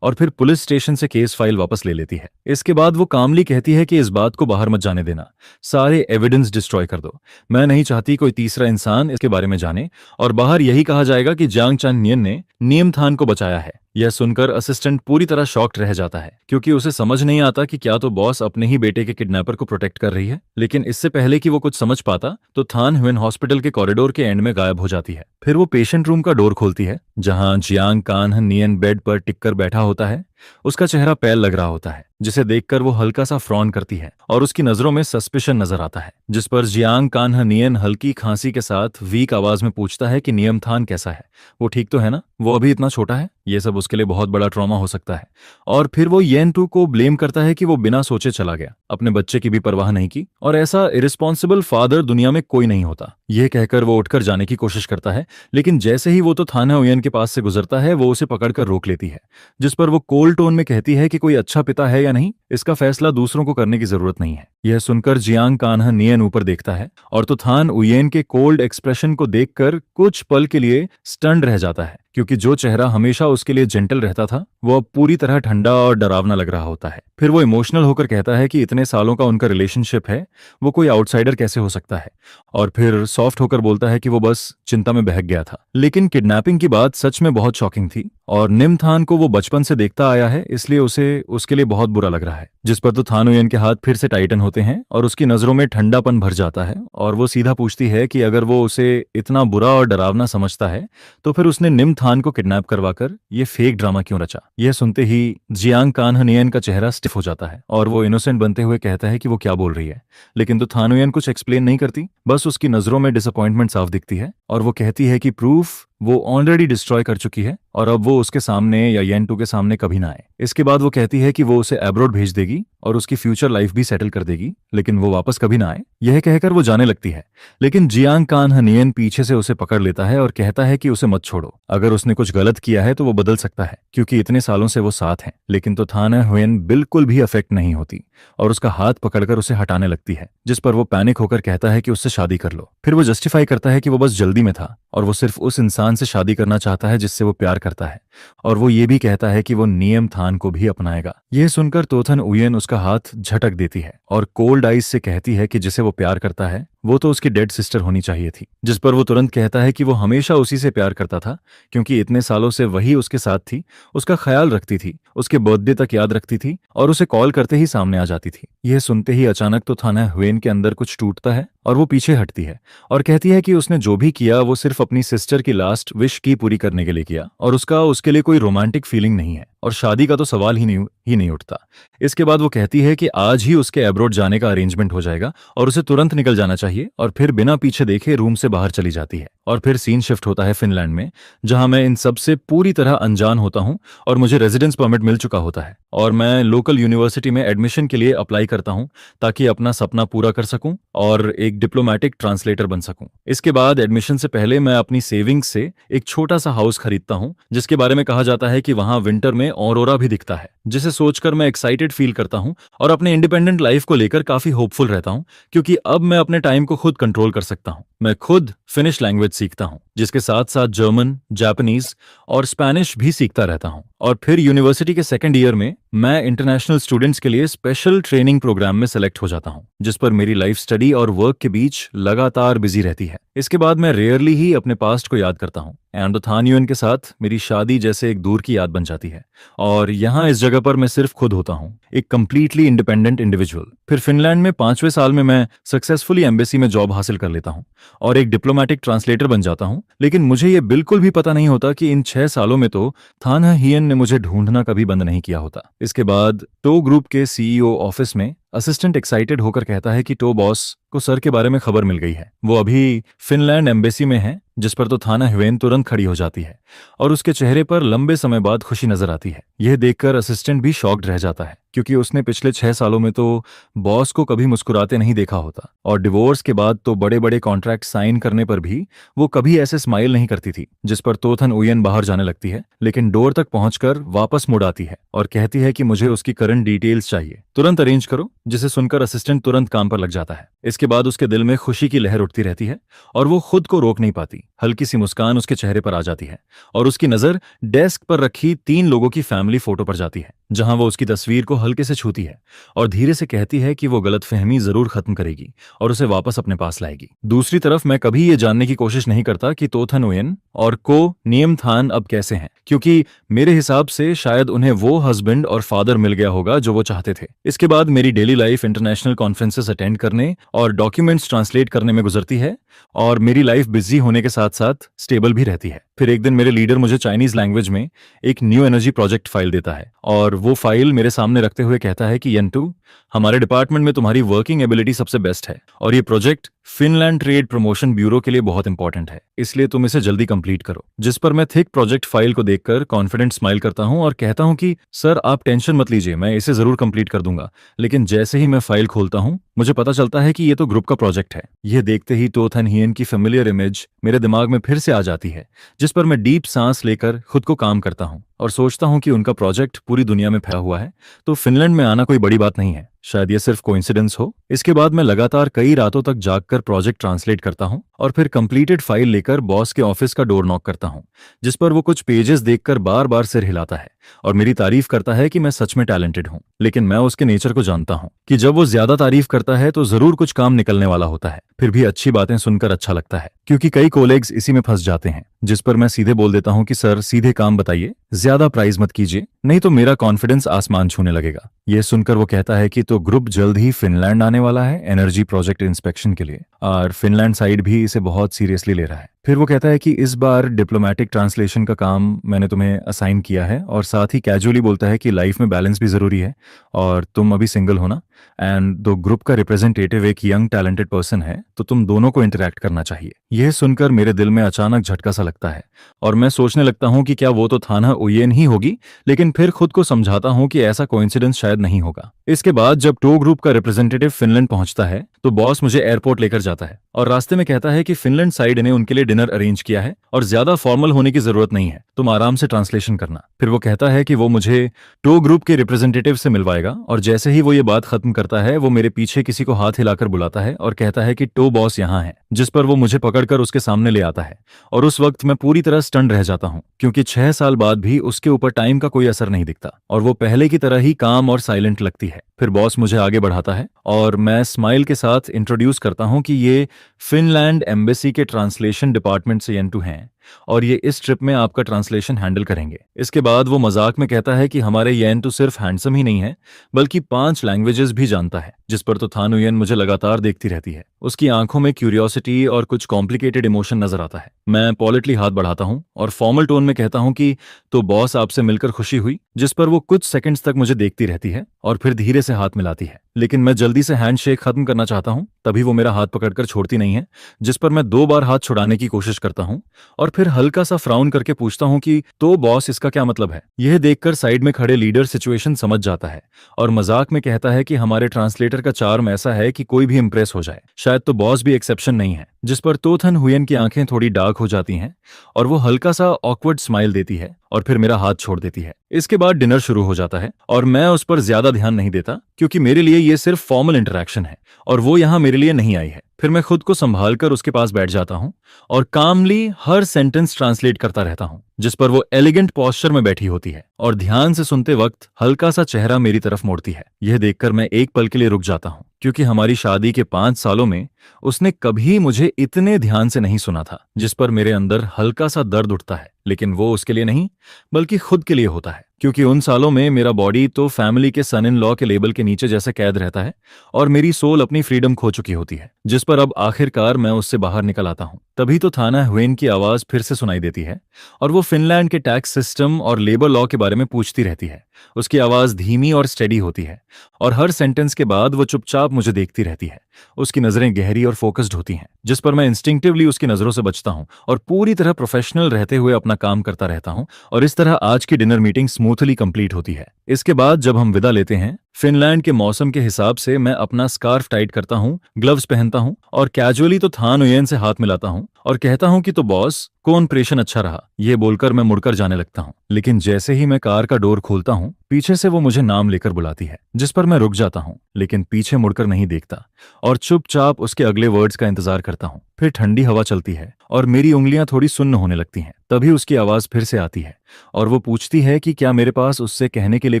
और फिर पुलिस स्टेशन से केस फाइल वापस ले लेती है। इसके बाद वो कामली कहती है कि इस बात को बाहर मत जाने देना, सारे एविडेंस डिस्ट्रॉय कर दो, मैं नहीं चाहती कोई तीसरा इंसान इसके बारे में जाने, और बाहर यही कहा जाएगा कि जियांग चान नियन ने नियम थान को बचाया है। यह सुनकर असिस्टेंट पूरी तरह शॉक्ड रह जाता है, क्योंकि उसे समझ नहीं आता कि क्या तो बॉस अपने ही बेटे के किडनैपर को प्रोटेक्ट कर रही है। लेकिन इससे पहले कि वो कुछ समझ पाता तो थान हुएन हॉस्पिटल के कॉरिडोर के एंड में गायब हो जाती है। फिर वो पेशेंट रूम का डोर खोलती है, जहां जियांग कान्ह नियन बेड पर टिककर बैठा होता है। उसका चेहरा पैल लग रहा होता है, जिसे देखकर वो हल्का सा फ्रॉन करती है, और उसकी नजरों में सस्पिशन नजर आता है। जिस पर जियांग कान्ह नियन हल्की खांसी के साथ वीक आवाज में पूछता है कि नियम थान कैसा है, वो ठीक तो है ना, वो अभी इतना छोटा है, ये सब उसके लिए बहुत बड़ा ट्रॉमा हो सकता है। और फिर वो येन टू को ब्लेम करता है कि वो बिना सोचे चला गया, अपने बच्चे की भी परवाह नहीं की, और ऐसा इरिस्पॉन्सिबल फादर दुनिया में कोई नहीं होता। यह कहकर वो उठकर जाने की कोशिश करता है, लेकिन जैसे ही वो तो थाना उयन के पास से गुजरता है वो उसे पकड़कर रोक लेती है, जिस पर वो कोल्ड टोन में कहती है कि कोई अच्छा पिता है या नहीं, इसका फैसला दूसरों को करने की जरूरत नहीं है। यह सुनकर जियांग कान्ह नियन ऊपर देखता है, और तो थान उयेन के कोल्ड एक्सप्रेशन को देखकर कुछ पल के लिए स्टन्ड रह जाता है, क्योंकि जो चेहरा हमेशा उसके लिए जेंटल रहता था वो अब पूरी तरह ठंडा और डरावना लग रहा होता है। फिर वो इमोशनल होकर कहता है कि इतने सालों का उनका रिलेशनशिप है, वो कोई आउटसाइडर कैसे हो सकता है, और फिर सॉफ्ट होकर बोलता है कि वो बस चिंता में बहक गया था। लेकिन किडनैपिंग की बात सच में बहुत शॉकिंग थी, और निम थान को वो बचपन से देखता आया है, इसलिए उसे उसके लिए बहुत बुरा लग रहा है। जिस पर तो थान उयन के हाथ फिर से टाइटन होते हैं और उसकी नजरों में ठंडापन भर जाता है, और वो सीधा पूछती है कि अगर वो उसे इतना बुरा और डरावना समझता है तो फिर उसने निम थान को किडनैप करवाकर ये फेक ड्रामा क्यों रचा। यह सुनते ही जियांग कान्ह नियन का चेहरा स्टिफ हो जाता है, और वो इनोसेंट बनते हुए कहता है कि वो क्या बोल रही है, लेकिन तो थान उयन कुछ एक्सप्लेन नहीं करती, बस उसकी नजरों में डिसअपॉइंटमेंट साफ दिखती है, और वो कहती है कि प्रूफ वो ऑलरेडी डिस्ट्रॉय कर चुकी है, और अब वो उसके सामने या येन टू के सामने कभी ना आए। इसके बाद वो कहती है कि वो उसे एब्रॉड भेज देगी और उसकी फ्यूचर लाइफ भी सेटल कर देगी, लेकिन वो वापस कभी ना आए। यह कहकर वो जाने लगती है, लेकिन जियांग कान्ह नियन पीछे से उसे पकड़ लेता है और कहता है कि उसे मत छोड़ो, अगर उसने कुछ गलत किया है तो वो बदल सकता है, क्योंकि इतने सालों से वो साथ हैं। लेकिन तो थाना हुएन बिल्कुल भी अफेक्ट नहीं होती, और उसका हाथ पकड़कर उसे हटाने लगती है, जिस पर वो पैनिक होकर कहता है कि उससे शादी कर लो। फिर वो जस्टिफाई करता है कि वो बस जल्दी में था, और वो सिर्फ उस इंसान से शादी करना चाहता है जिससे वो प्यार करता है, और वो ये भी कहता है कि वो नियम थान को भी अपनाएगा। यह सुनकर तोथन उयन उसका हाथ झटक देती है और कोल्ड आइज से कहती है कि जिसे वो प्यार करता है वो तो उसकी डेड सिस्टर होनी चाहिए थी। जिस पर वो तुरंत कहता है कि वो हमेशा उसी से प्यार करता था, क्योंकि इतने सालों से वही उसके साथ थी, उसका ख्याल रखती थी, उसके बर्थडे तक याद रखती थी, और उसे कॉल करते ही सामने आ जाती थी। यह सुनते ही अचानक तो थाना हुएन के अंदर कुछ टूटता है, और वो पीछे हटती है और कहती है कि उसने जो भी किया वो सिर्फ अपनी सिस्टर की लास्ट विश की पूरी करने के लिए किया, और उसका उसके लिए कोई रोमांटिक फीलिंग नहीं है। और शादी का तो सवाल ही नहीं उठता। इसके बाद वो कहती है कि आज ही उसके अब्रॉड जाने का अरेंजमेंट हो जाएगा और उसे तुरंत निकल जाना चाहिए, और फिर बिना पीछे देखे रूम से बाहर चली जाती है। और फिर सीन शिफ्ट होता है फिनलैंड में, जहां मैं इन सब से पूरी तरह अनजान होता हूं और मुझे रेजिडेंस परमिट मिल चुका होता है और मैं लोकल यूनिवर्सिटी में एडमिशन के लिए अप्लाई करता हूं ताकि अपना सपना पूरा कर सकूं और एक डिप्लोमेटिक ट्रांसलेटर बन सकूं। इसके बाद एडमिशन से पहले मैं अपनी सेविंग्स से एक छोटा सा हाउस खरीदता हूं, जिसके बारे में कहा जाता है कि वहां विंटर में ऑरोरा भी दिखता है, जिसे सोचकर मैं एक्साइटेड फील करता हूं और अपने इंडिपेंडेंट लाइफ को लेकर काफी होपफुल रहता हूं, क्योंकि अब मैं अपने टाइम को खुद कंट्रोल कर सकता हूं। मैं खुद फिनिश लैंग्वेज सीखता हूं, जिसके साथ साथ जर्मन, जापानीज और स्पेनिश भी सीखता रहता हूं। और फिर यूनिवर्सिटी के सेकंड ईयर में मैं इंटरनेशनल स्टूडेंट्स के लिए स्पेशल ट्रेनिंग प्रोग्राम में सेलेक्ट हो जाता हूं, जिस पर मेरी लाइफ स्टडी और वर्क के बीच लगातार बिजी रहती है। इसके बाद मैं रेयरली ही अपने पास्ट को याद करता हूं, एंड थान युएन के साथ मेरी शादी जैसे एक दूर की याद बन जाती है। और यहाँ इस जगह पर मैं सिर्फ खुद होता हूँ, एक कंप्लीटली इंडिपेंडेंट इंडिविजुअल। फिर फिनलैंड में 5वें साल में मैं सक्सेसफुली एम्बेसी में जॉब हासिल कर लेता हूँ और एक डिप्लोमेटिक ट्रांसलेटर बन जाता हूँ। लेकिन मुझे ये बिल्कुल भी पता नहीं होता कि इन 6 सालों में तो थान हियन ने मुझे ढूंढना कभी बंद नहीं किया होता। इसके बाद टो ग्रुप के सीईओ ऑफिस में असिस्टेंट एक्साइटेड होकर कहता है कि टो बॉस को सर के बारे में खबर मिल गई है। वो अभी फिनलैंड एम्बेसी में है, जिस पर तो थाना ह्वेन तुरंत खड़ी हो जाती है और उसके चेहरे पर लंबे समय बाद खुशी नजर आती है। यह देखकर असिस्टेंट भी शॉक्ड रह जाता है, क्योंकि उसने पिछले 6 सालों में तो बॉस को कभी मुस्कुराते नहीं देखा होता, और डिवोर्स के बाद तो बड़े बड़े कॉन्ट्रैक्ट साइन करने पर भी वो कभी ऐसे स्माइल नहीं करती थी। जिस पर तोथन उयन बाहर जाने लगती है, लेकिन डोर तक पहुंचकर वापस मुड़ आती है और कहती है कि मुझे उसकी करंट डिटेल्स चाहिए, तुरंत अरेंज करो। जिसे सुनकर असिस्टेंट तुरंत काम पर लग जाता है। इसके बाद उसके दिल में खुशी की लहर उठती रहती है और वो खुद को रोक नहीं पाती। हल्की सी मुस्कान उसके चेहरे पर आ जाती है और उसकी नजर डेस्क पर रखी 3 लोगों की फैमिली फोटो पर जाती है, जहां वो उसकी तस्वीर को हल्के से छूती है और धीरे से कहती है कि वो गलतफहमी जरूर खत्म करेगी और उसे वापस अपने पास लाएगी। दूसरी तरफ मैं कभी ये जानने की कोशिश नहीं करता कि तोथन उयन और को नियम थान अब कैसे हैं, क्योंकि मेरे हिसाब से शायद उन्हें वो हस्बैंड और फादर मिल गया होगा जो वो चाहते थे। इसके बाद मेरी daily life international conferences attend करने और डॉक्यूमेंट्स ट्रांसलेट करने में गुजरती है और मेरी लाइफ बिजी होने के साथ साथ स्टेबल भी रहती है। फिर एक दिन मेरे लीडर मुझे चाइनीज लैंग्वेज में एक न्यू एनर्जी प्रोजेक्ट फाइल देता है और वो फाइल मेरे सामने रखते हुए कहता है कि यंटू, हमारे डिपार्टमेंट में तुम्हारी वर्किंग एबिलिटी सबसे बेस्ट है और ये project Finland trade promotion bureau के लिए बहुत इंपॉर्टेंट है, इसलिए तुम इसे जल्दी कंप्लीट करो। जिस पर मैं थिक प्रोजेक्ट फाइल को देखकर कॉन्फिडेंट स्माइल करता हूं और कहता हूं कि सर आप टेंशन मत लीजिए, मैं इसे जरूर कंप्लीट कर दूंगा। लेकिन जैसे ही मैं फाइल खोलता हूं, मुझे पता चलता है कि ये तो ग्रुप का प्रोजेक्ट है। यह देखते ही टोथन हियन की फेमिलियर इमेज मेरे दिमाग में फिर से आ जाती है, जिस पर मैं डीप सांस लेकर खुद को काम करता हूं और सोचता हूं कि उनका प्रोजेक्ट पूरी दुनिया में फैला हुआ है, तो फिनलैंड में आना कोई बड़ी बात नहीं है, शायद ये सिर्फ कोइंसिडेंस हो। इसके बाद मैं लगातार कई रातों तक जागकर प्रोजेक्ट ट्रांसलेट करता हूं और फिर कंप्लीटेड फाइल लेकर बॉस के ऑफिस का डोर नॉक करता हूं, जिस पर वो कुछ पेजेस देखकर बार बार सिर हिलाता है और मेरी तारीफ करता है कि मैं सच में टैलेंटेड हूं। लेकिन मैं उसके नेचर को जानता हूं कि जब वो ज्यादा तारीफ करता है तो जरूर कुछ काम निकलने वाला होता है। फिर भी अच्छी बातें सुनकर अच्छा लगता है, क्योंकि कई कोलेग्स इसी में फंस जाते हैं, जिस पर मैं सीधे बोल देता हूं कि सर सीधे काम बताइए, ज्यादा प्राइज मत कीजिए, नहीं तो मेरा कॉन्फिडेंस आसमान छूने लगेगा। यह सुनकर वो कहता है कि तो ग्रुप जल्द ही फिनलैंड आने वाला है एनर्जी प्रोजेक्ट इंस्पेक्शन के लिए और फिनलैंड साइड भी इसे बहुत सीरियसली ले रहा है। फिर वो कहता है कि इस बार डिप्लोमेटिक ट्रांसलेशन का काम मैंने तुम्हें असाइन किया है और साथ ही कैजुअली बोलता है कि लाइफ में बैलेंस भी जरूरी है और तुम अभी सिंगल हो ना, एंड दो ग्रुप का रिप्रेजेंटेटिव एक यंग टैलेंटेड पर्सन है, तो तुम दोनों को इंटरेक्ट करना चाहिए। यह सुनकर मेरे दिल में अचानक झटका सा लगता है और मैं सोचने लगता हूं कि क्या वो तो थाना उयेन ही होगी, लेकिन फिर खुद को समझाता हूं कि ऐसा कोइंसिडेंस शायद नहीं होगा। इसके बाद जब टो ग्रुप का रिप्रेजेंटेटिव फिनलैंड पहुंचता है तो बॉस मुझे एयरपोर्ट लेकर जाता है और रास्ते में कहता है कि फिनलैंड साइड ने उनके लिए डिनर अरेंज किया है और ज्यादा फॉर्मल होने की जरूरत नहीं है, तुम आराम से ट्रांसलेशन करना। फिर वो कहता है कि वो मुझे टो ग्रुप के रिप्रेजेंटेटिव से मिलवाएगा और जैसे ही वो ये बात खत्म करता है वो मेरे पीछे किसी को हाथ हिलाकर बुलाता है और कहता है कि टो बॉस यहाँ है, जिस पर वो मुझे पकड़कर उसके सामने ले आता है और उस वक्त मैं पूरी तरह स्टन रह जाता हूँ, क्योंकि 6 साल बाद भी उसके ऊपर टाइम का कोई असर नहीं दिखता और वो पहले की तरह ही काम और साइलेंट लगती है। फिर बॉस मुझे आगे बढ़ाता है और मैं स्माइल के साथ इंट्रोड्यूस करता हूं कि ये फिनलैंड एम्बेसी के ट्रांसलेशन डिपार्टमेंट से येंटू हैं और ये इस ट्रिप में आपका ट्रांसलेशन हैंडल करेंगे। इसके बाद वो मजाक में कहता है कि हमारे येंटू सिर्फ हैंडसम ही नहीं है बल्कि 5 लैंग्वेजेस भी जानता है, जिस पर तो थान हुयेन मुझे लगातार देखती रहती है। उसकी आंखों में क्यूरियोसिटी और कुछ कॉम्प्लिकेटेड इमोशन नजर आता है। मैं पॉलिटली हाथ बढ़ाता हूं और फॉर्मल टोन में कहता हूं कि तो बॉस आपसे मिलकर खुशी हुई, जिस पर वो कुछ सेकंड्स तक मुझे देखती रहती है और फिर धीरे से हाथ मिलाती है। लेकिन मैं जल्दी से हैंडशेक खत्म करना चाहता हूं, तभी वो मेरा हाथ पकड़कर छोड़ती नहीं है, जिस पर मैं 2 बार हाथ छुड़ाने की कोशिश करता हूं और फिर हल्का सा फ्राउन करके पूछता हूं कि तो बॉस इसका क्या मतलब है। यह देखकर साइड में खड़े लीडर सिचुएशन समझ जाता है और मजाक में कहता है कि हमारे ट्रांसलेटर का चार्म ऐसा है कि कोई भी इंप्रेस हो जाए, शायद तो बॉस भी एक्सेप्शन नहीं है। जिस पर तो थन हुयेन की आंखें थोड़ी डार्क हो जाती हैं और वो हल्का सा ऑकवर्ड स्माइल देती है और फिर मेरा हाथ छोड़ देती है। इसके बाद डिनर शुरू हो जाता है और मैं उस पर ज्यादा ध्यान नहीं देता क्योंकि मेरे लिए ये सिर्फ फॉर्मल इंटरेक्शन है और वो यहाँ मेरे लिए नहीं आई है। फिर मैं खुद को संभाल कर उसके पास बैठ जाता हूँ और कामली हर सेंटेंस ट्रांसलेट करता रहता हूँ, जिस पर वो एलिगेंट पोस्चर में बैठी होती है और ध्यान से सुनते वक्त हल्का सा चेहरा मेरी तरफ मोड़ती है। यह देखकर मैं एक पल के लिए रुक जाता हूँ क्योंकि हमारी शादी के 5 सालों में उसने कभी मुझे इतने ध्यान से नहीं सुना था, जिस पर मेरे अंदर हल्का सा दर्द उठता है। लेकिन वो उसके लिए नहीं बल्कि खुद के लिए होता है, क्योंकि उन सालों में मेरा बॉडी तो फैमिली के सन इन लॉ के लेबल के नीचे जैसे कैद रहता है और मेरी सोल अपनी फ्रीडम खो चुकी होती है, जिस पर अब आखिरकार मैं उससे बाहर निकल आता हूँ। तभी तो थाना हुयेन की आवाज फिर से सुनाई देती है और वो फिनलैंड के टैक्स सिस्टम और लेबर लॉ के बारे में पूछती रहती है। उसकी आवाज धीमी और स्टेडी होती है और हर सेंटेंस के बाद वो चुपचाप मुझे देखती रहती है। उसकी नजरें गहरी और फोकस्ड होती हैं, जिस पर मैं इंस्टिंक्टिवली उसकी नजरों से बचता हूं और पूरी तरह प्रोफेशनल रहते हुए अपना काम करता रहता हूं और इस तरह आज की डिनर मीटिंग स्मूथली कंप्लीट होती है। इसके बाद जब हम विदा लेते हैं, फिनलैंड के मौसम के हिसाब से मैं अपना स्कार्फ टाइट करता हूं, ग्लव्स पहनता हूं और कैजुअली तो थान हुयेन से हाथ मिलाता हूं और कहता हूं कि तो बॉस को इंप्रेशन अच्छा रहा। ये बोलकर मैं मुड़कर जाने लगता हूं, लेकिन जैसे ही मैं कार का डोर खोलता हूं, पीछे से वो मुझे नाम लेकर बुलाती है, जिस पर मैं रुक जाता हूं लेकिन पीछे मुड़कर नहीं देखता और चुपचाप उसके अगले वर्ड्स का इंतजार करता हूं। फिर ठंडी हवा चलती है और मेरी उंगलियां थोड़ी सुन्न होने लगती हैं। तभी उसकी आवाज फिर से आती है और वो पूछती है कि क्या मेरे पास उससे कहने के लिए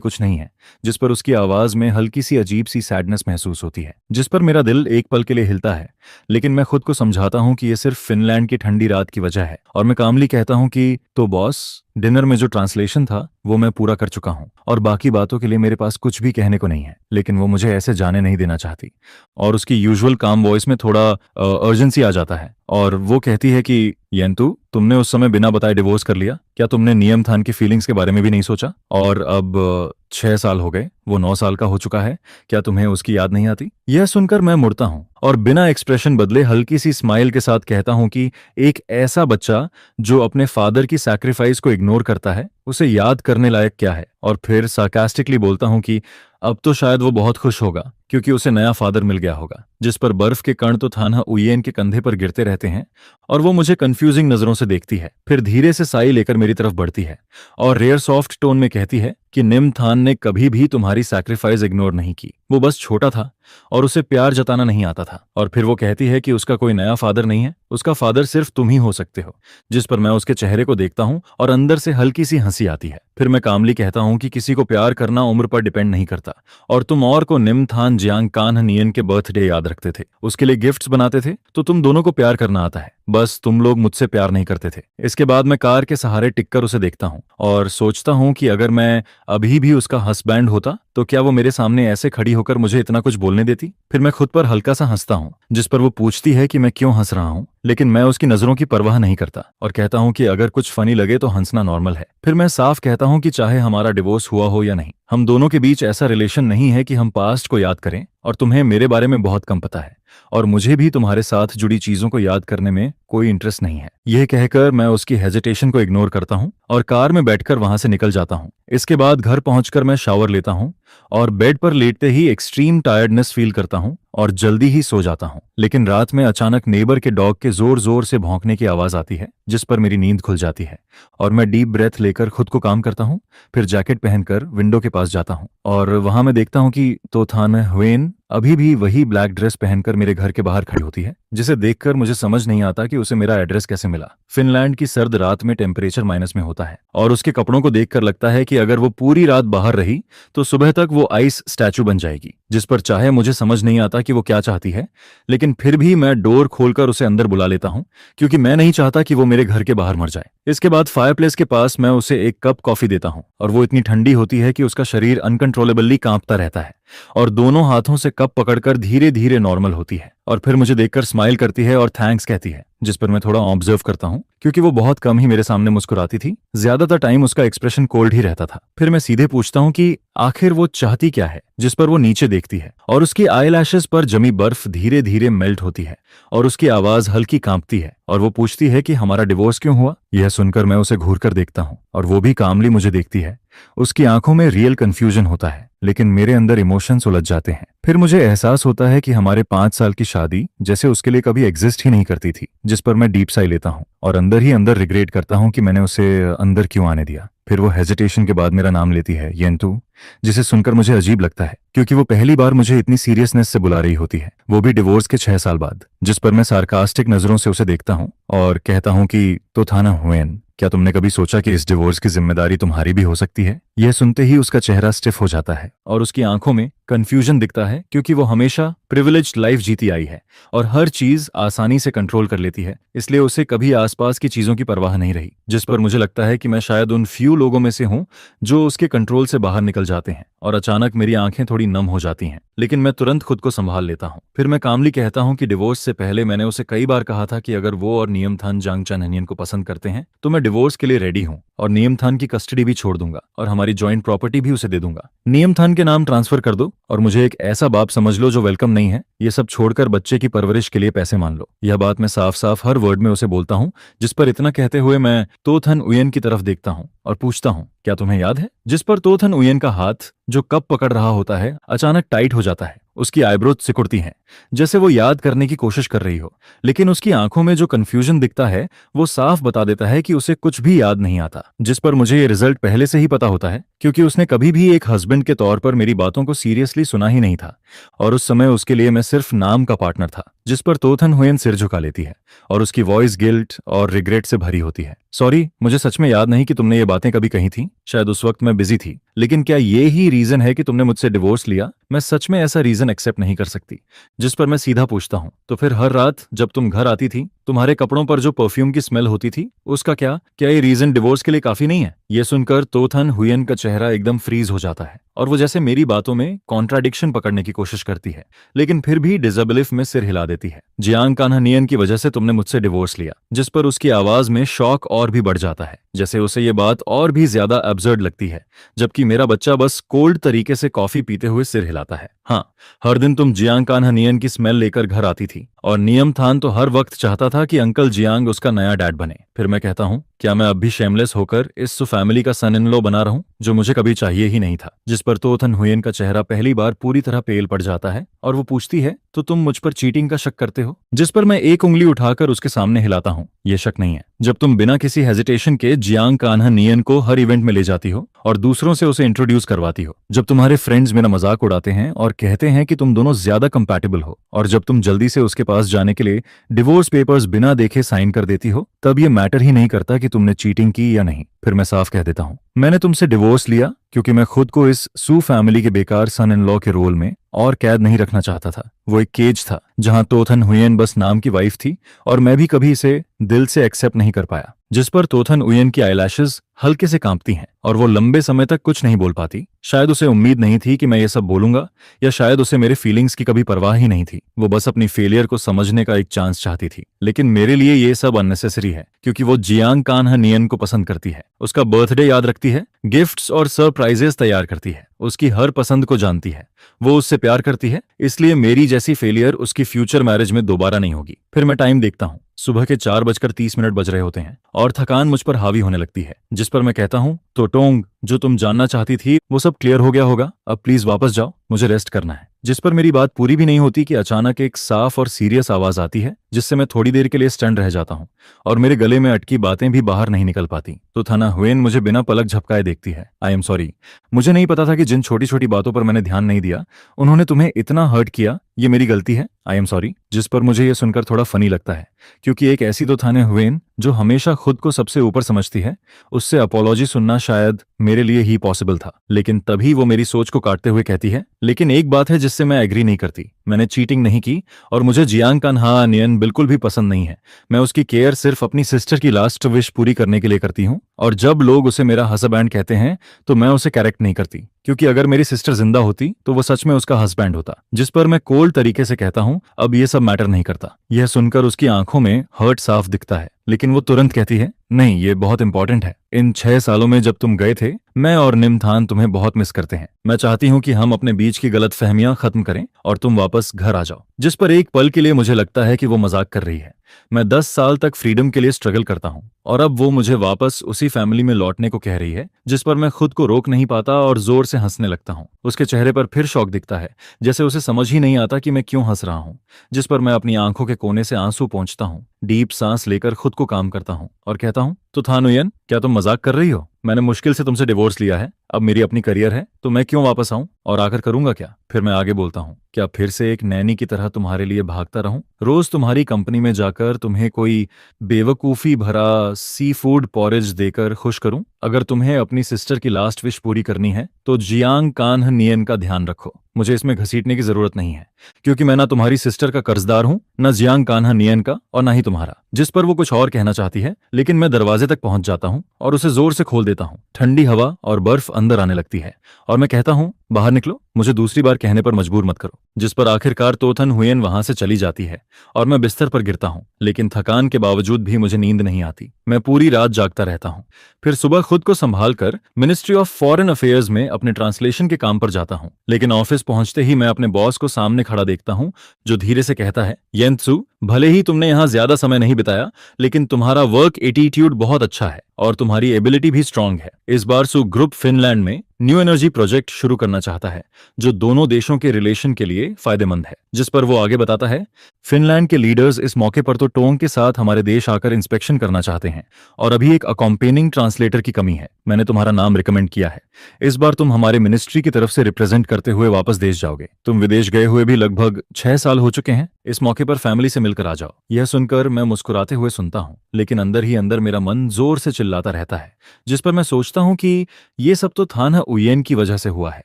कुछ नहीं है, जिस पर उसकी आवाज में हल्की सी अजीब सी सैडनेस महसूस होती है, जिस पर मेरा दिल एक पल के लिए हिलता है। लेकिन मैं खुद को समझाता हूं कि ये सिर्फ फिनलैंड की ठंडी रात की वजह है और मैं कामली कहता हूं कि तो बॉस, डिनर में जो ट्रांसलेशन था वो मैं पूरा कर चुका हूं और बाकी बातों के लिए मेरे पास कुछ भी कहने को नहीं है। लेकिन वो मुझे ऐसे जाने नहीं देना चाहती और उसकी यूजुअल काम वॉइस में थोड़ा अर्जेंसी आ जाता है और वो कहती है कि येंतु, तुमने उस समय बिना बताए डिवोर्स कर लिया। क्या तुमने नियम थान की फीलिंग्स के बारे में भी नहीं सोचा? और अब 6 साल हो गए, वो 9 साल का हो चुका है, क्या तुम्हें उसकी याद नहीं आती? यह सुनकर मैं मुड़ता हूं और बिना एक्सप्रेशन बदले हल्की सी स्माइल के साथ कहता हूं कि एक ऐसा बच्चा जो अपने फादर की सैक्रिफाइस को इग्नोर करता है, उसे याद करने लायक क्या है? और फिर सार्कास्टिकली बोलता हूं कि अब तो शायद वो बहुत खुश होगा क्योंकि उसे नया फादर मिल गया होगा। जिस पर बर्फ के कण तो थाना हुयेन के कंधे पर गिरते रहते हैं और वो मुझे कंफ्यूजिंग नजरों से देखती है। फिर धीरे से साई लेकर मेरी तरफ बढ़ती है और रेयर सॉफ्ट टोन में कहती है कि निम थान ने कभी भी तुम्हारी सैक्रिफाइस इग्नोर नहीं की। वो बस छोटा था और उसे प्यार जताना नहीं आता था। और फिर वो कहती है कि उसका कोई नया फादर नहीं है, उसका फादर सिर्फ तुम ही हो सकते हो। जिस पर मैं उसके चेहरे को देखता हूं और अंदर से हल्की सी हंसी आती है। फिर मैं कामली कहता हूं कि किसी को प्यार करना उम्र पर डिपेंड नहीं करता और तुम और को निम थान जियांग कान्ह नियन के बर्थडे याद रखते थे, उसके लिए गिफ्ट्स बनाते थे, तो तुम दोनों को प्यार करना आता है, बस तुम लोग मुझसे प्यार नहीं करते थे। इसके बाद मैं कार के सहारे टिककर उसे देखता हूं और सोचता हूं कि अगर मैं अभी भी उसका हस्बैंड होता तो क्या वो मेरे सामने ऐसे खड़ी होकर मुझे इतना कुछ बोलने देती? फिर मैं खुद पर हल्का सा हंसता हूं, जिस पर वो पूछती है कि मैं क्यों हंस रहा हूं, लेकिन मैं उसकी नजरों की परवाह नहीं करता और कहता हूं कि अगर कुछ फनी लगे तो हंसना नॉर्मल है। फिर मैं साफ कहता हूं कि चाहे हमारा डिवोर्स हुआ हो या नहीं, हम दोनों के बीच ऐसा रिलेशन नहीं है कि हम पास्ट को याद करें और तुम्हें मेरे बारे में बहुत कम पता है और मुझे भी तुम्हारे साथ जुड़ी चीजों को याद करने में कोई इंटरेस्ट नहीं है। यह कहकर मैं उसकी हेजिटेशन को इग्नोर करता हूं और कार में बैठकर वहां से निकल जाता हूं। इसके बाद घर पहुंचकर मैं शावर लेता हूं और बेड पर लेटते ही एक्सट्रीम टायर्डनेस फील करता हूं और जल्दी ही सो जाता हूँ। लेकिन रात में अचानक नेबर के डॉग के जोर जोर से भौंकने की आवाज आती है, जिस पर मेरी नींद खुल जाती है और मैं डीप ब्रेथ लेकर खुद को काम करता हूँ। फिर जैकेट पहनकर विंडो के पास जाता हूँ और वहां मैं देखता हूँ कि तोथान हुएन अभी भी वही ब्लैक ड्रेस पहनकर मेरे घर के बाहर खड़ी होती है, जिसे देखकर मुझे समझ नहीं आता कि उसे मेरा एड्रेस कैसे मिला। फिनलैंड की सर्द रात में टेम्परेचर माइनस में होता है और उसके कपड़ों को देखकर लगता है कि अगर वो पूरी रात बाहर रही तो सुबह तक वो आइस स्टैचू बन जाएगी, जिस पर चाहे मुझे समझ नहीं आता कि वो क्या चाहती है। लेकिन फिर भी मैं डोर खोलकर उसे अंदर बुला लेता हूँ, क्योंकि मैं नहीं चाहता कि वो मेरे घर के बाहर मर जाए। इसके बाद फायरप्लेस के पास मैं उसे एक कप कॉफी देता हूँ और वो इतनी ठंडी होती है कि उसका शरीर अनकंट्रोलेबली कांपता रहता है और दोनों हाथों से कप पकड़कर धीरे धीरे नॉर्मल होती है और फिर मुझे देखकर स्माइल करती है और थैंक्स कहती है, जिस पर मैं थोड़ा ऑब्जर्व करता हूँ, क्योंकि वो बहुत कम ही मेरे सामने मुस्कुराती थी। ज्यादातर टाइम उसका एक्सप्रेशन कोल्ड ही रहता था। फिर मैं सीधे पूछता हूँ कि आखिर वो चाहती क्या है, जिस पर वो नीचे देखती है और उसकी आईलैशेस पर जमी बर्फ धीरे धीरे मेल्ट होती है और उसकी आवाज हल्की कांपती है और वो पूछती है कि हमारा डिवोर्स क्यों हुआ। यह सुनकर मैं उसे घूर कर देखता हूँ और वो भी कामली मुझे देखती है। उसकी आंखों में रियल कंफ्यूजन होता है, लेकिन मेरे अंदर इमोशंस उलझ जाते हैं। फिर मुझे एहसास होता है कि हमारे 5 साल की शादी जैसे उसके लिए कभी एग्जिस्ट ही नहीं करती थी, जिस पर मैं डीप साई लेता हूँ और अंदर ही अंदर रिग्रेट करता हूँ कि मैंने उसे अंदर क्यों आने दिया। फिर वो हेजिटेशन के बाद मेरा नाम लेती है, येंतु, जिसे सुनकर मुझे अजीब लगता है, क्योंकि वो पहली बार मुझे इतनी सीरियसनेस से बुला रही होती है, वो भी डिवोर्स के 6 साल बाद। जिस पर मैं सार्कास्टिक नजरों से उसे देखता हूँ और कहता हूँ कि तोथाना हुएन, क्या तुमने कभी सोचा कि इस डिवोर्स की जिम्मेदारी तुम्हारी भी हो सकती है? यह सुनते ही उसका चेहरा स्टिफ हो जाता है और उसकी आंखों में कंफ्यूजन दिखता है, क्योंकि वो हमेशा प्रिविलेज्ड लाइफ जीती आई है और हर चीज आसानी से कंट्रोल कर लेती है, इसलिए उसे कभी आसपास की चीजों की परवाह नहीं रही। जिस पर मुझे लगता है कि मैं शायद उन फ्यू लोगों में से हूं जो उसके कंट्रोल से बाहर निकल जाते हैं और अचानक मेरी आंखें थोड़ी नम हो जाती हैं। लेकिन मैं तुरंत खुद को संभाल लेता हूं। फिर मैं कामली कहता हूं कि डिवोर्स से पहले मैंने उसे कई बार कहा था कि अगर वो और नियमथान जांगचैनहनियन को पसंद करते हैं तो मैं डिवोर्स के लिए रेडी हूं और नियमथान की कस्टडी भी छोड़ दूंगा और हमारी जॉइंट प्रॉपर्टी भी उसे दे दूंगा। नियमथान के नाम ट्रांसफर कर दो और मुझे एक ऐसा बाप समझ लो जो वेलकम नहीं है। ये सब छोड़कर बच्चे की परवरिश के लिए पैसे मान लो। यह बात मैं साफ साफ हर वर्ड में उसे बोलता हूँ। जिस पर इतना कहते हुए मैं तोथन उयन की तरफ देखता हूँ और पूछता हूँ, क्या तुम्हें याद है? जिस पर तोथन उयन का हाथ जो कप पकड़ रहा होता है अचानक टाइट हो जाता है। उसकी आईब्रो सिकुड़ती हैं, जैसे वो याद करने की कोशिश कर रही हो, लेकिन उसकी आंखों में जो कंफ्यूजन दिखता है वो साफ बता देता है कि उसे कुछ भी याद नहीं आता। जिस पर मुझे ये रिजल्ट पहले से ही पता होता है, क्योंकि उसने कभी भी एक हस्बैंड के तौर पर मेरी बातों को सीरियसली सुना ही नहीं था और उस समय उसके लिए मैं सिर्फ नाम का पार्टनर था। जिस पर तोथन हुएन सिर झुका लेती है और उसकी वॉइस गिल्ट और रिग्रेट से भरी होती है। सॉरी, मुझे सच में याद नहीं कि तुमने ये बातें कभी कही थी, शायद उस वक्त मैं बिजी थी, लेकिन क्या ये ही रीजन है कि तुमने मुझसे डिवोर्स लिया? मैं सच में ऐसा रीजन एक्सेप्ट नहीं कर सकती। जिस पर मैं सीधा पूछता हूँ, तो फिर हर रात जब तुम घर आती थी तुम्हारे कपड़ों पर जो परफ्यूम की स्मेल होती थी उसका क्या ये रीजन डिवोर्स के लिए काफी नहीं है? ये सुनकर तोथन हुएन का चेहरा एकदम फ्रीज हो जाता है और वो जैसे मेरी बातों में कॉन्ट्राडिक्शन पकड़ने की कोशिश करती है, लेकिन फिर भी डिसबिलीफ में सिर हिला देती है। जियांग कान्हानियन की वजह से तुमने मुझसे डिवोर्स लिया। जिस पर उसकी आवाज में शॉक और भी बढ़ जाता है, जैसे उसे ये बात और भी ज्यादा अब्सर्ड लगती है, जबकि मेरा बच्चा बस कोल्ड तरीके से कॉफी पीते हुए सिर हिलाता है। हाँ, हर दिन तुम जियांग कान्हानियन की स्मेल लेकर घर आती थी और नियमथान तो हर वक्त चाहता था कि अंकल जियांग उसका नया डैड बने। फिर मैं कहता हूँ, क्या मैं अब भी शेमलेस होकर इस फैमिली का सन इन लॉ बना रहूं जो मुझे कभी चाहिए ही नहीं था? जिस पर तोथन हुएन का चेहरा पहली बार पूरी तरह पेल पड़ जाता है और वो पूछती है, तो तुम मुझ पर चीटिंग का शक करते हो? जिस पर मैं एक उंगली उठाकर उसके सामने हिलाता हूँ, ये शक नहीं है। जब तुम बिना किसी हेजिटेशन के जियांग कान्हानियन को हर इवेंट में ले जाती हो और दूसरों से उसे इंट्रोड्यूस करवाती हो, जब तुम्हारे फ्रेंड्स मेरा मजाक उड़ाते हैं और कहते हैं कि तुम दोनों ज्यादा कंपैटिबल हो, और जब तुम जल्दी से उसके पास जाने के लिए डिवोर्स पेपर्स बिना देखे साइन कर देती हो, तब ये मैटर ही नहीं करता कि तुमने चीटिंग की या नहीं। फिर मैं साफ कह देता हूँ, मैंने तुमसे डिवोर्स लिया क्योंकि मैं खुद को इस सू फैमिली के बेकार सन इन लॉ के रोल में और कैद नहीं रखना चाहता था। वो एक केज था जहां तोथन हुएन बस नाम की वाइफ थी और मैं भी कभी इसे दिल से एक्सेप्ट नहीं कर पाया। जिस पर तोथन उयन की आईलैशेस हल्के से कांपती हैं और वो लंबे समय तक कुछ नहीं बोल पाती। शायद उसे उम्मीद नहीं थी कि मैं ये सब बोलूंगा, या शायद उसे मेरे फीलिंग्स की कभी परवाह ही नहीं थी। वो बस अपनी फेलियर को समझने का एक चांस चाहती थी। लेकिन मेरे लिए ये सब अननेसेसरी है, क्योंकि वो जियांग कान्हानियन को पसंद करती है, उसका बर्थडे याद रखती है, गिफ्ट्स और सरप्राइजेस तैयार करती है, उसकी हर पसंद को जानती है, वो उससे प्यार करती है। इसलिए मेरी जैसी फेलियर उसकी आपकी फ्यूचर मैरिज में दोबारा नहीं होगी। फिर मैं टाइम देखता हूँ, सुबह के 4:30 बज रहे होते हैं और थकान मुझ पर हावी होने लगती है, जिस पर मैं कहता हूँ, तो टोंग, जो तुम जानना चाहती थी वो सब क्लियर हो गया होगा, अब प्लीज वापस जाओ, मुझे रेस्ट करना है। जिस पर मेरी बात पूरी भी नहीं होती कि अचानक एक साफ और सीरियस आवाज आती है, जिससे मैं थोड़ी देर के लिए स्टन रह जाता हूँ और मेरे गले में अटकी बातें भी बाहर नहीं निकल पाती। तो थाना हुएन मुझे बिना पलक झपकाए देखती है। आई एम सॉरी, मुझे नहीं पता था कि जिन छोटी छोटी बातों पर मैंने ध्यान नहीं दिया उन्होंने तुम्हें इतना हर्ट किया, ये मेरी गलती है, आई एम सॉरी। जिस पर मुझे यह सुनकर थोड़ा फनी लगता है, क्योंकि एक ऐसी तो थाने हुएन जो हमेशा खुद को सबसे ऊपर समझती है, उससे अपॉलॉजी सुनना शायद मेरे लिए ही पॉसिबल था। लेकिन तभी वो मेरी सोच को काटते हुए कहती है, लेकिन एक बात है जिससे मैं एग्री नहीं करती, मैंने चीटिंग नहीं की और मुझे जियांग कान्हा नियन बिल्कुल भी पसंद नहीं है। मैं उसकी केयर सिर्फ अपनी सिस्टर की लास्ट विश पूरी करने के लिए करती हूँ, और जब लोग उसे मेरा हस्बैंड कहते हैं तो मैं उसे करेक्ट नहीं करती, क्योंकि अगर मेरी सिस्टर जिंदा होती तो वो सच में उसका हस्बैंड होता। जिस पर मैं कोल्ड तरीके से कहता हूँ, अब ये सब मैटर नहीं करता। यह सुनकर उसकी आंखों में हर्ट साफ दिखता है, लेकिन वो तुरंत कहती है, नहीं, ये बहुत इंपॉर्टेंट है। इन 6 सालों में जब तुम गए थे, मैं और निमथान तुम्हें बहुत मिस करते हैं। मैं चाहती हूँ कि हम अपने बीच की गलतफहमियां खत्म करें और तुम वापस घर आ जाओ। जिस पर एक पल के लिए मुझे लगता है कि वो मजाक कर रही है। मैं 10 साल तक फ्रीडम के लिए स्ट्रगल करता हूँ और अब वो मुझे वापस उसी फैमिली में लौटने को कह रही है, जिस पर मैं खुद को रोक नहीं पाता और जोर से हंसने लगता हूँ। उसके चेहरे पर फिर शौक दिखता है, जैसे उसे समझ ही नहीं आता कि मैं क्यों हंस रहा हूँ। जिस पर मैं अपनी आंखों के कोने से आंसू पोंछता हूँ, डीप सांस लेकर खुद को काम करता हूँ और कहता हूँ, तो थानुयन, क्या तुम मजाक कर रही हो? मैंने मुश्किल से तुमसे डिवोर्स लिया है, अब मेरी अपनी करियर है, तो मैं क्यों वापस आऊं और आकर करूंगा क्या? फिर मैं आगे बोलता हूँ, क्या फिर से एक नैनी की तरह तुम्हारे लिए भागता रहूं, रोज तुम्हारी कंपनी में जाकर तुम्हें कोई बेवकूफी भरा सी फूड पॉरेज देकर खुश करूं? अगर तुम्हें अपनी सिस्टर की लास्ट विश पूरी करनी है तो जियांग कान्ह नियन का ध्यान रखो, मुझे इसमें घसीटने की जरूरत नहीं है, क्योंकि मैं ना तुम्हारी सिस्टर का कर्जदार हूं, न जियांग कान्हा नियन का, और ना ही तुम्हारा। जिस पर वो कुछ और कहना चाहती है, लेकिन मैं दरवाजे तक पहुंच जाता हूं और उसे जोर से खोल देता हूं। ठंडी हवा और बर्फ अंदर आने लगती है और मैं कहता हूं, बाहर निकलो, मुझे दूसरी बार कहने पर मजबूर मत करो। जिस पर आखिरकार तोथन हुएन वहां से चली जाती है और मैं बिस्तर पर गिरता हूं, लेकिन थकान के बावजूद भी मुझे नींद नहीं आती। मैं पूरी रात जागता रहता हूं। फिर सुबह खुद को संभाल कर मिनिस्ट्री ऑफ फॉरेन अफेयर्स में अपने ट्रांसलेशन के काम पर जाता हूं, लेकिन ऑफिस पहुंचते ही मैं अपने बॉस को सामने खड़ा देखता हूं, जो धीरे से कहता है, येंत्सु, भले ही तुमने यहां ज्यादा समय नहीं बिताया, लेकिन तुम्हारा वर्क एटीट्यूड बहुत अच्छा है और तुम्हारी एबिलिटी भी स्ट्रांग है। इस बार सु ग्रुप फिनलैंड में न्यू एनर्जी प्रोजेक्ट शुरू करना चाहता है, जो दोनों देशों के रिलेशन के लिए फायदेमंद है। जिस पर वो आगे बताता है, फिनलैंड के लीडर्स इस मौके पर तो टोंग के साथ हमारे देश आकर इंस्पेक्शन करना चाहते हैं और अभी एक अकॉम्पेनिंग ट्रांसलेटर की कमी है। मैंने तुम्हारा नाम रिकमेंड किया है। इस बार तुम हमारे मिनिस्ट्री की तरफ से रिप्रेजेंट करते हुए वापस देश जाओगे। तुम विदेश गए हुए भी लगभग 6 साल हो चुके हैं। इस मौके पर फैमिली से मिलकर आ जाओ। यह सुनकर मैं मुस्कुराते हुए सुनता हूँ, लेकिन अंदर ही अंदर मेरा मन जोर से चिल्लाता रहता है। जिस पर मैं सोचता हूँ कि ये सब तो थाना उयेन की वजह से हुआ है।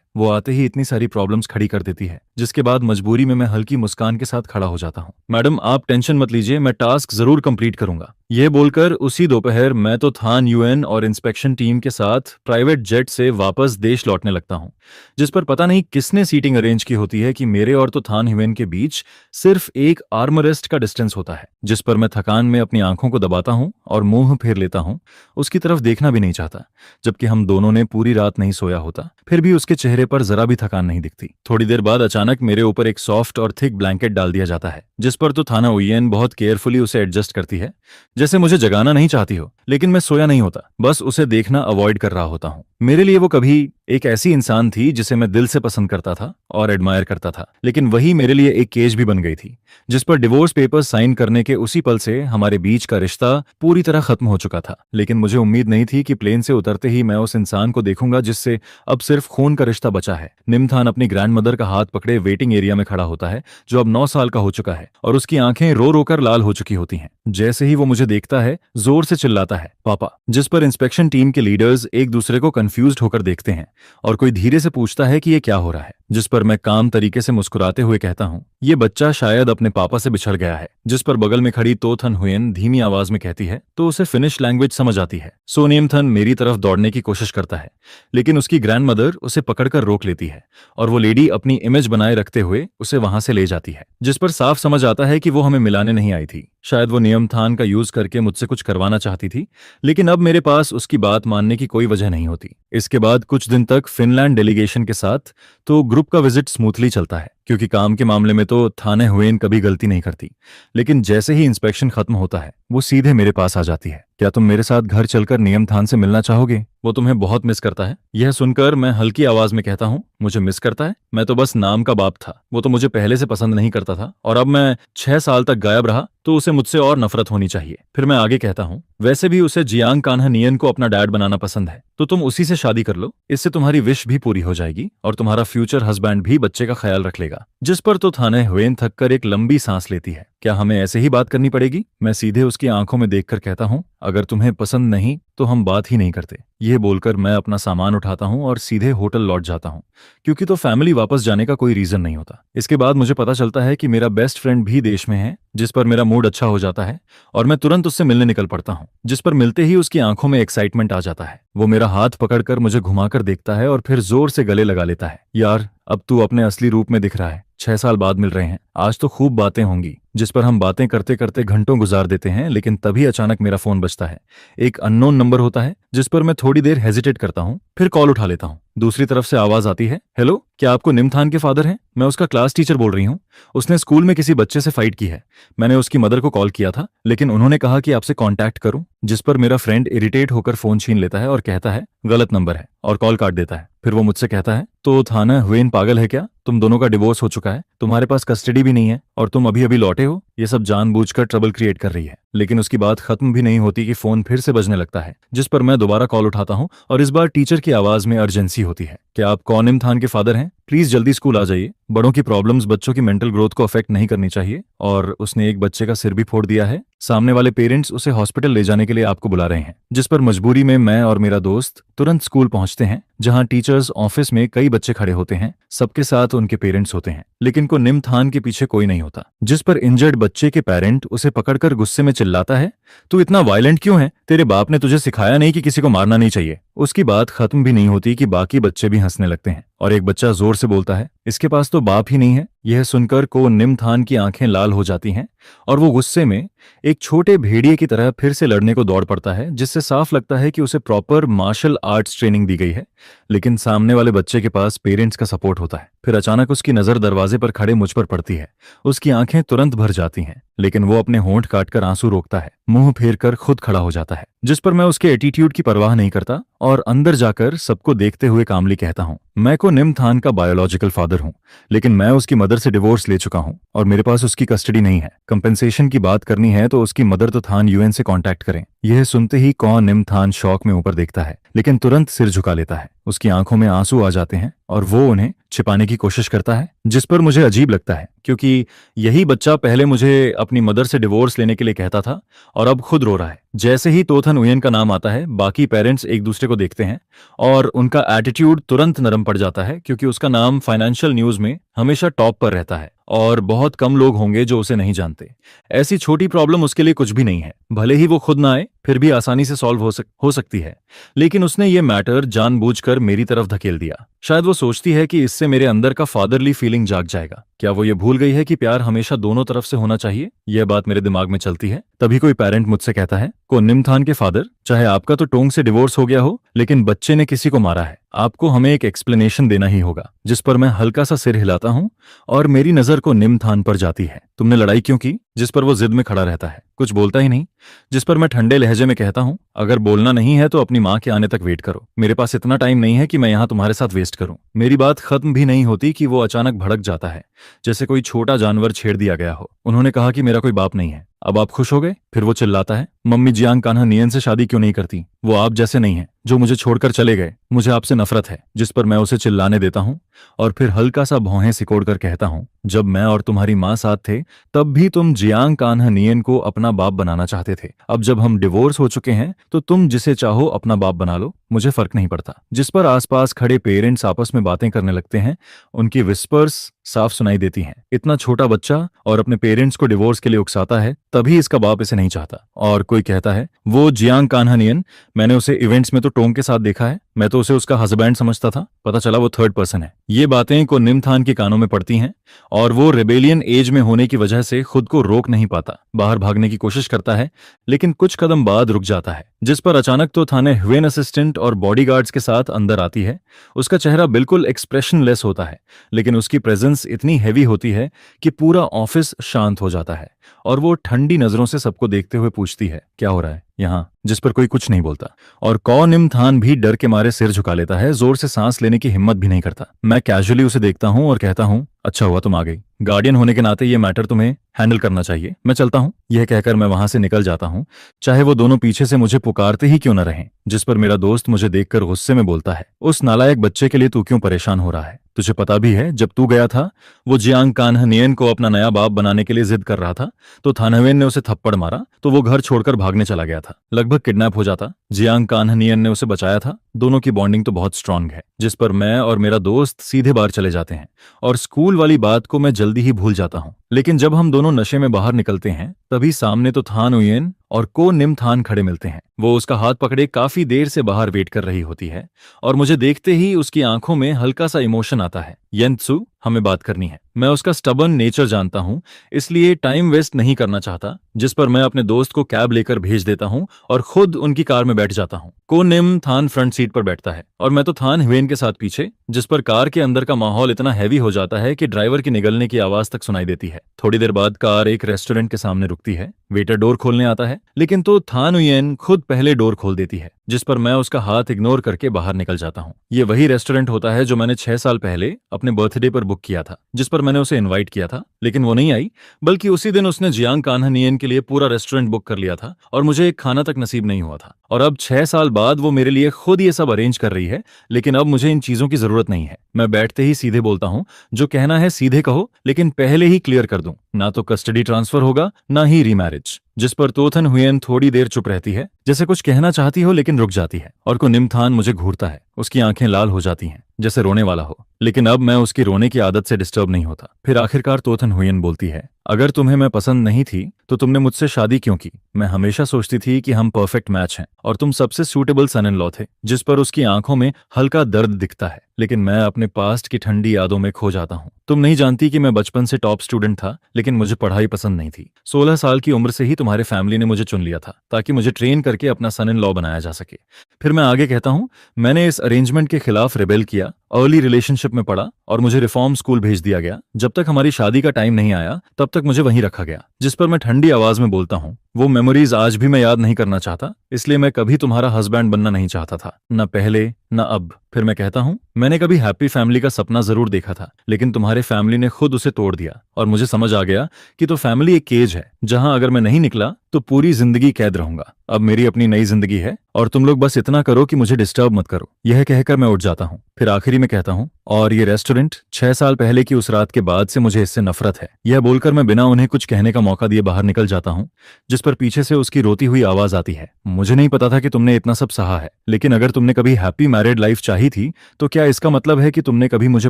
वो आते ही इतनी सारी प्रॉब्लम्स खड़ी कर देती है, जिसके बाद मजबूरी में मैं हल्की मुस्कान के साथ खड़ा हो जाता हूँ। मैडम, आप टेंशन मत लीजिए, मैं टास्क जरूर कंप्लीट करूंगा। यह बोलकर उसी दोपहर मैं तो थान यूएन और इंस्पेक्शन टीम के साथ प्राइवेट जेट से वापस देश लौटने लगता हूँ। जिस पर पता नहीं किसने सीटिंग अरेंज की होती है कि मेरे और तो थान ह्यूएन के बीच सिर्फ एक आर्मरेस्ट का डिस्टेंस होता है। जिस पर मैं थकान में अपनी आंखों को दबाता हूँ और मुंह फेर लेता हूँ, उसकी तरफ देखना भी नहीं चाहता, जबकि हम दोनों ने पूरी रात नहीं सोया होता। फिर भी उसके चेहरे पर जरा भी थकान नहीं दिखती। थोड़ी देर बाद अचानक मेरे ऊपर एक सॉफ्ट और थिक ब्लैंकेट डाल दिया जाता है, जिस पर तो थाना उयेन बहुत केयरफुली उसे एडजस्ट करती है, जैसे मुझे जगाना नहीं चाहती हो। लेकिन मैं सोया नहीं होता, बस उसे देखना अवॉइड कर रहा होता हूँ। मेरे लिए वो कभी एक ऐसी इंसान थी जिसे मैं दिल से पसंद करता था और एडमायर करता था, लेकिन वही मेरे लिए एक केज भी बन गई थी, जिस पर डिवोर्स पेपर्स साइन करने के उसी पल से हमारे बीच का रिश्ता पूरी तरह खत्म हो चुका था। लेकिन मुझे उम्मीद नहीं थी कि प्लेन से उतरते ही मैं उस इंसान को देखूंगा जिससे अब सिर्फ खून का रिश्ता बचा है। निमथान अपनी ग्रैंडमदर का हाथ पकड़े वेटिंग एरिया में खड़ा होता है, जो अब 9 साल का हो चुका है, और उसकी आंखें रो रो कर लाल हो चुकी होती हैं। जैसे ही वो मुझे देखता है, जोर से चिल्लाता है, पापा। जिस पर इंस्पेक्शन टीम के लीडर्स एक दूसरे को कंफ्यूज्ड होकर देखते हैं और कोई धीरे से पूछता है कि ये क्या हो रहा है। जिस पर मैं काम तरीके से मुस्कुराते हुए कहता हूँ, ये बच्चा शायद अपने पापा से बिछड़ गया है। जिस पर बगल में खड़ी तो थन हुएन धीमी आवाज में कहती है, तो उसे फिनिश लैंग्वेज समझ आती है। सोनियम थन मेरी तरफ दौड़ने की कोशिश करता है, लेकिन उसकी ग्रैंडमदर उसे पकड़कर रोक लेती है और वो लेडी अपनी इमेज बनाए रखते हुए उसे वहां से ले जाती है। जिस पर साफ समझ आता है कि वो हमें मिलाने नहीं आई थी। शायद वो नियम थान का यूज करके मुझसे कुछ करवाना चाहती थी, लेकिन अब मेरे पास उसकी बात मानने की कोई वजह नहीं होती। इसके बाद कुछ दिन तक फिनलैंड डेलीगेशन के साथ तो ग्रुप का विजिट स्मूथली चलता है, क्योंकि काम के मामले में तो थाने हुएन कभी गलती नहीं करती, लेकिन जैसे ही इंस्पेक्शन खत्म होता है वो सीधे मेरे पास आ जाती है। क्या तुम मेरे साथ घर चलकर नियम थान से मिलना चाहोगे? वो तुम्हें बहुत मिस करता है। यह सुनकर मैं हल्की आवाज में कहता हूँ, मुझे मिस करता है? मैं तो बस नाम का बाप था। वो तो मुझे पहले से पसंद नहीं करता था और अब मैं 6 साल तक गायब रहा तो उसे मुझसे और नफरत होनी चाहिए। फिर मैं आगे कहता हूँ, वैसे भी उसे जियांग कान्हा नियन को अपना डैड बनाना पसंद है, तो तुम उसी से शादी कर लो। इससे तुम्हारी विश भी पूरी हो जाएगी और तुम्हारा फ्यूचर हस्बैंड भी बच्चे का ख्याल रख लेगा। जिस पर तो थाने हुएन थक कर एक लंबी सांस लेती है। क्या हमें ऐसे ही बात करनी पड़ेगी? मैं सीधे उसकी आंखों में देखकर कहता हूँ, अगर तुम्हें पसंद नहीं तो हम बात ही नहीं करते। यह बोलकर मैं अपना सामान उठाता हूँ और सीधे होटल लौट जाता हूँ, क्योंकि तो फैमिली वापस जाने का कोई रीजन नहीं होता। इसके बाद मुझे पता चलता है कि मेरा बेस्ट फ्रेंड भी देश में है, जिस पर मेरा मूड अच्छा हो जाता है और मैं तुरंत उससे मिलने निकल पड़ता हूँ। जिस पर मिलते ही उसकी आंखों में एक्साइटमेंट आ जाता है। वो मेरा हाथ पकड़कर मुझे घुमाकर देखता है और फिर जोर से गले लगा लेता है। यार, अब तू अपने असली रूप में दिख रहा है। 6 साल बाद मिल रहे हैं, आज तो खूब बातें होंगी। जिस पर हम बातें करते करते घंटों गुजार देते हैं, लेकिन तभी अचानक मेरा फोन बजता है। एक अननोन नंबर होता है, जिस पर मैं थोड़ी देर हेजिटेट करता हूँ, फिर कॉल उठा लेता हूँ। दूसरी तरफ से आवाज आती है, हेलो, क्या आपको निमथान के फादर हैं? मैं उसका क्लास टीचर बोल रही हूँ। उसने स्कूल में किसी बच्चे से फाइट की है। मैंने उसकी मदर को कॉल किया था, लेकिन उन्होंने कहा कि आपसे कांटेक्ट करूं। जिस पर मेरा फ्रेंड इरिटेट होकर फोन छीन लेता है और कहता है, गलत नंबर है, और कॉल काट देता है। फिर वो मुझसे कहता है, तो थाना हुएन पागल है क्या? तुम दोनों का डिवोर्स हो चुका है, तुम्हारे पास कस्टडी भी नहीं है और तुम अभी अभी लौटे हो। ये सब जानबूझकर ट्रबल क्रिएट कर रही है। लेकिन उसकी बात खत्म भी नहीं होती कि फोन फिर से बजने लगता है। जिस पर मैं दोबारा कॉल उठाता हूँ और इस बार टीचर की आवाज में अर्जेंसी होती है। क्या आप कौन इमथान के फादर हैं? प्लीज जल्दी स्कूल आ जाइए। बड़ों की प्रॉब्लम्स बच्चों की मेंटल ग्रोथ को अफेक्ट नहीं करनी चाहिए, और उसने एक बच्चे का सिर भी फोड़ दिया है। सामने वाले पेरेंट्स उसे हॉस्पिटल ले जाने के लिए आपको बुला रहे हैं। जिस पर मजबूरी में मैं और मेरा दोस्त तुरंत स्कूल पहुंचते हैं, जहां टीचर्स ऑफिस में कई बच्चे खड़े होते हैं। सबके साथ उनके पेरेंट्स होते हैं, लेकिन को निमथान के पीछे कोई नहीं होता। जिस पर इंजर्ड बच्चे के पेरेंट उसे पकड़कर गुस्से में चिल्लाता है, तू इतना वायलेंट क्यों है? तेरे बाप ने तुझे सिखाया नहीं कि किसी को मारना नहीं चाहिए। उसकी बात खत्म भी नहीं होती कि बाकी बच्चे भी हंसने लगते हैं और एक बच्चा जोर से बोलता है, इसके पास तो बाप ही नहीं है। यह सुनकर को निमथान की आंखें लाल हो जाती हैं और वो गुस्से में एक छोटे भेड़िए की तरह फिर से लड़ने को दौड़ पड़ता है, जिससे साफ लगता है कि उसे प्रॉपर मार्शल आर्ट्स ट्रेनिंग दी गई है। लेकिन सामने वाले बच्चे के पास पेरेंट्स का सपोर्ट होता है। फिर अचानक उसकी नजर दरवाजे पर खड़े मुझ पर पड़ती है। उसकी आंखें तुरंत भर जाती हैं, लेकिन वो अपने होंठ काटकर आंसू रोकता है, मुंह फेर कर खुद खड़ा हो जाता है। जिस पर मैं उसके एटीट्यूड की परवाह नहीं करता और अंदर जाकर सबको देखते हुए कामली कहता हूँ, मैं को निमथान का बायोलॉजिकल फादर हूँ, लेकिन मैं उसकी मदर से डिवोर्स ले चुका हूँ और मेरे पास उसकी कस्टडी नहीं है। कंपेंसेशन की बात करनी है तो उसकी मदर तो थान यूएन से कांटेक्ट करें। यह सुनते ही कौन निमथान शौक में ऊपर देखता है, लेकिन तुरंत सिर झुका लेता है। उसकी आंखों में आंसू आ जाते हैं और वो उन्हें छिपाने की कोशिश करता है, जिस पर मुझे अजीब लगता है, क्योंकि यही बच्चा पहले मुझे अपनी मदर से डिवोर्स लेने के लिए कहता था और अब खुद रो रहा है। जैसे ही तोथन उयन का नाम आता है, बाकी पेरेंट्स एक दूसरे को देखते हैं और उनका एटीट्यूड तुरंत नरम पड़ जाता है, क्योंकि उसका नाम फाइनेंशियल न्यूज में हमेशा टॉप पर रहता है और बहुत कम लोग होंगे जो उसे नहीं जानते। ऐसी छोटी प्रॉब्लम उसके लिए कुछ भी नहीं है, भले ही वो खुद ना आए फिर भी आसानी से सॉल्व हो सकती है। लेकिन उसने ये मैटर जानबूझकर मेरी तरफ धकेल दिया। शायद वो सोचती है कि इससे मेरे अंदर का फादरली फीलिंग जाग जाएगा। क्या वो ये भूल गई है कि प्यार हमेशा दोनों तरफ से होना चाहिए? यह बात मेरे दिमाग में चलती है। तभी कोई पेरेंट मुझसे कहता है, को निमथान के फादर, चाहे आपका तो टोंग से डिवोर्स हो गया हो, लेकिन बच्चे ने किसी को मारा है, आपको हमें एक एक्सप्लेनेशन देना ही होगा। जिस पर मैं हल्का सा सिर हिलाता हूँ और मेरी नजर को निमथान पर जाती है। तुमने लड़ाई क्यों की? जिस पर वो जिद में खड़ा रहता है, कुछ बोलता ही नहीं। जिस पर मैं ठंडे लहजे में कहता हूँ, अगर बोलना नहीं है तो अपनी माँ के आने तक वेट करो। मेरे पास इतना टाइम नहीं है कि मैं यहाँ तुम्हारे साथ वेस्ट करूँ। मेरी बात खत्म भी नहीं होती कि वो अचानक भड़क जाता है, जैसे कोई छोटा जानवर छेड़ दिया गया हो। उन्होंने कहा कि मेरा कोई बाप नहीं है, अब आप खुश हो गए? फिर वो चिल्लाता है, मम्मी जियांग कान्हा नियन से शादी क्यों नहीं करती? वो आप जैसे नहीं है जो मुझे छोड़कर चले गए। मुझे आपसे नफरत है। जिस पर मैं उसे चिल्लाने देता हूँ और फिर हल्का सा भौहें सिकोड़कर कहता हूँ, जब मैं और तुम्हारी माँ साथ थे तब भी तुम जियांग कान्हा नियन को अपना बाप बनाना चाहते थे। अब जब हम डिवोर्स हो चुके हैं तो तुम जिसे चाहो अपना बाप बना लो, मुझे फर्क नहीं पड़ता। जिस पर आसपास खड़े पेरेंट्स आपस में बातें करने लगते हैं। उनकी विस्पर्स साफ सुनाई देती हैं। इतना छोटा बच्चा और अपने पेरेंट्स को डिवोर्स के लिए उकसाता है, तभी इसका बाप इसे नहीं चाहता। और कोई कहता है, वो जियांग कान्हा नियन, मैंने उसे इवेंट्स में तो टोंग के साथ देखा है। मैं तो उसे उसका हस्बैंड समझता था, पता चला वो थर्ड पर्सन है। ये बातें को निमथान के कानों में पड़ती हैं और वो रेबेलियन एज में होने की वजह से खुद को रोक नहीं पाता, बाहर भागने की कोशिश करता है, लेकिन कुछ कदम बाद रुक जाता है। जिस पर अचानक तो थाने ह्वेन असिस्टेंट और बॉडीगार्ड्स के साथ अंदर आती है। उसका चेहरा बिल्कुल एक्सप्रेशनलेस होता है, लेकिन उसकी प्रेजेंस इतनी हैवी होती है कि पूरा ऑफिस शांत हो जाता है और वो ठंडी नजरों से सबको देखते हुए पूछती है, क्या हो रहा है यहाँ? जिस पर कोई कुछ नहीं बोलता और कौ निम थान भी डर के मारे सिर झुका लेता है, जोर से सांस लेने की हिम्मत भी नहीं करता। मैं कैजुअली उसे देखता हूँ और कहता हूँ, अच्छा हुआ तुम आ गई, गार्डियन होने के नाते ये मैटर तुम्हें हैंडल करना चाहिए, मैं चलता हूँ। यह कहकर मैं वहां से निकल जाता हूँ, चाहे वो दोनों पीछे से मुझे पुकारते ही क्यों न रहें। जिस पर मेरा दोस्त मुझे देखकर गुस्से में बोलता है, उस नालायक बच्चे के लिए तू क्यों परेशान हो रहा है? तुझे पता भी है जब तू गया था वो जियांग कान्हनियन को अपना नया बाप बनाने के लिए जिद कर रहा था, तो थानवेन ने उसे थप्पड़ मारा तो वो घर छोड़कर भागने चला गया था, लगभग किडनैप हो जाता। जियांग कान्हनियन ने उसे बचाया था। दोनों की बॉन्डिंग तो बहुत स्ट्रांग है। जिस पर मैं और मेरा दोस्त सीधे बाहर चले जाते हैं और स्कूल वाली बात को मैं जल्दी ही भूल जाता हूँ। लेकिन जब हम दोनों नशे में बाहर निकलते हैं तभी सामने तो थान उयेन और को निम थान खड़े मिलते हैं। वो उसका हाथ पकड़े काफी देर से बाहर वेट कर रही होती है और मुझे देखते ही उसकी आंखों में हल्का सा इमोशन आता है। येंत्सु, हमें बात करनी है। मैं उसका स्टबर्न नेचर जानता हूँ, इसलिए टाइम वेस्ट नहीं करना चाहता। जिस पर मैं अपने दोस्त को कैब लेकर भेज देता हूँ और खुद उनकी कार में बैठ जाता हूँ। को निम थान फ्रंट सीट पर बैठता है और मैं तो थान ह्वेन के साथ पीछे। जिस पर कार के अंदर का माहौल इतना हैवी हो जाता है कि ड्राइवर की निगलने की आवाज तक सुनाई देती है। थोड़ी देर बाद कार एक रेस्टोरेंट के सामने रुकती है। वेटर डोर खोलने आता है, लेकिन तो थान उयेन खुद पहले डोर खोल देती है। जिस पर मैं उसका हाथ इग्नोर करके बाहर निकल जाता हूँ। ये वही रेस्टोरेंट होता है जो मैंने 6 साल पहले अपने बर्थडे पर बुक किया था, जिस पर मैंने उसे इनवाइट किया था, लेकिन वो नहीं आई, बल्कि उसी दिन उसने जियांग कान्हनियन के लिए पूरा रेस्टोरेंट बुक कर लिया था और मुझे एक खाना तक नसीब नहीं हुआ था। और अब 6 साल बाद वो मेरे लिए खुद ये सब अरेंज कर रही है, लेकिन अब मुझे इन चीजों की जरूरत नहीं है। मैं बैठते ही सीधे बोलता हूँ, जो कहना है सीधे कहो, लेकिन पहले ही क्लियर कर दूं, ना तो कस्टडी ट्रांसफर होगा ना ही रीमैरिज। जिस पर तोथन हुएन थोड़ी देर चुप रहती है, जैसे कुछ कहना चाहती हो लेकिन रुक जाती है। और को निमथान मुझे घूरता है, उसकी आंखें लाल हो जाती हैं जैसे रोने वाला हो, लेकिन अब मैं उसकी रोने की आदत से डिस्टर्ब नहीं होता। फिर आखिरकार तोथन हुएन बोलती है, अगर तुम्हें मैं पसंद नहीं थी तो तुमने मुझसे शादी क्यों की? मैं हमेशा सोचती थी कि हम परफेक्ट मैच हैं और तुम सबसे सूटेबल सन इन लॉ थे। जिस पर उसकी आंखों में हल्का दर्द दिखता है, लेकिन मैं अपने पास्ट की ठंडी यादों में खो जाता हूँ। तुम नहीं जानती कि मैं बचपन से टॉप स्टूडेंट था, लेकिन मुझे पढ़ाई पसंद नहीं थी। 16 साल की उम्र से ही तुम्हारे फैमिली ने मुझे चुन लिया था ताकि मुझे ट्रेन करके अपना सन इन लॉ बनाया जा सके। फिर मैं आगे कहता हूँ, मैंने इस अरेंजमेंट के खिलाफ रिबेल किया, अर्ली रिलेशनशिप में पड़ा और मुझे रिफॉर्म स्कूल भेज दिया गया। जब तक हमारी शादी का टाइम नहीं आया तब तक मुझे वहीं रखा गया। जिस पर मैं ठंडी आवाज में बोलता हूँ, वो मेमोरीज आज भी मैं याद नहीं करना चाहता, इसलिए मैं कभी तुम्हारा हस्बैंड बनना नहीं चाहता था, न पहले न अब। फिर मैं कहता हूँ, मैंने कभी हैप्पी फैमिली का सपना जरूर देखा था, लेकिन तुम्हारे फैमिली ने खुद उसे तोड़ दिया और मुझे समझ आ गया कि तो फैमिली एक केज है जहां अगर मैं नहीं निकला तो पूरी जिंदगी कैद रहूंगा। अब मेरी अपनी नई जिंदगी है और तुम लोग बस इतना करो कि मुझे डिस्टर्ब मत करो। यह कहकर मैं उठ जाता हूँ। फिर आखिरी में कहता हूँ, और ये रेस्टोरेंट 6 साल पहले की उस रात के बाद से मुझे इससे नफरत है। यह बोलकर मैं बिना उन्हें कुछ कहने का मौका दिए बाहर निकल जाता हूँ। जिस पर पीछे से उसकी रोती हुई आवाज आती है, मुझे नहीं पता था कि तुमने इतना सब सहा है, लेकिन अगर तुमने कभी हैप्पी मैरिड लाइफ चाही थी तो क्या इसका मतलब है कि तुमने कभी मुझे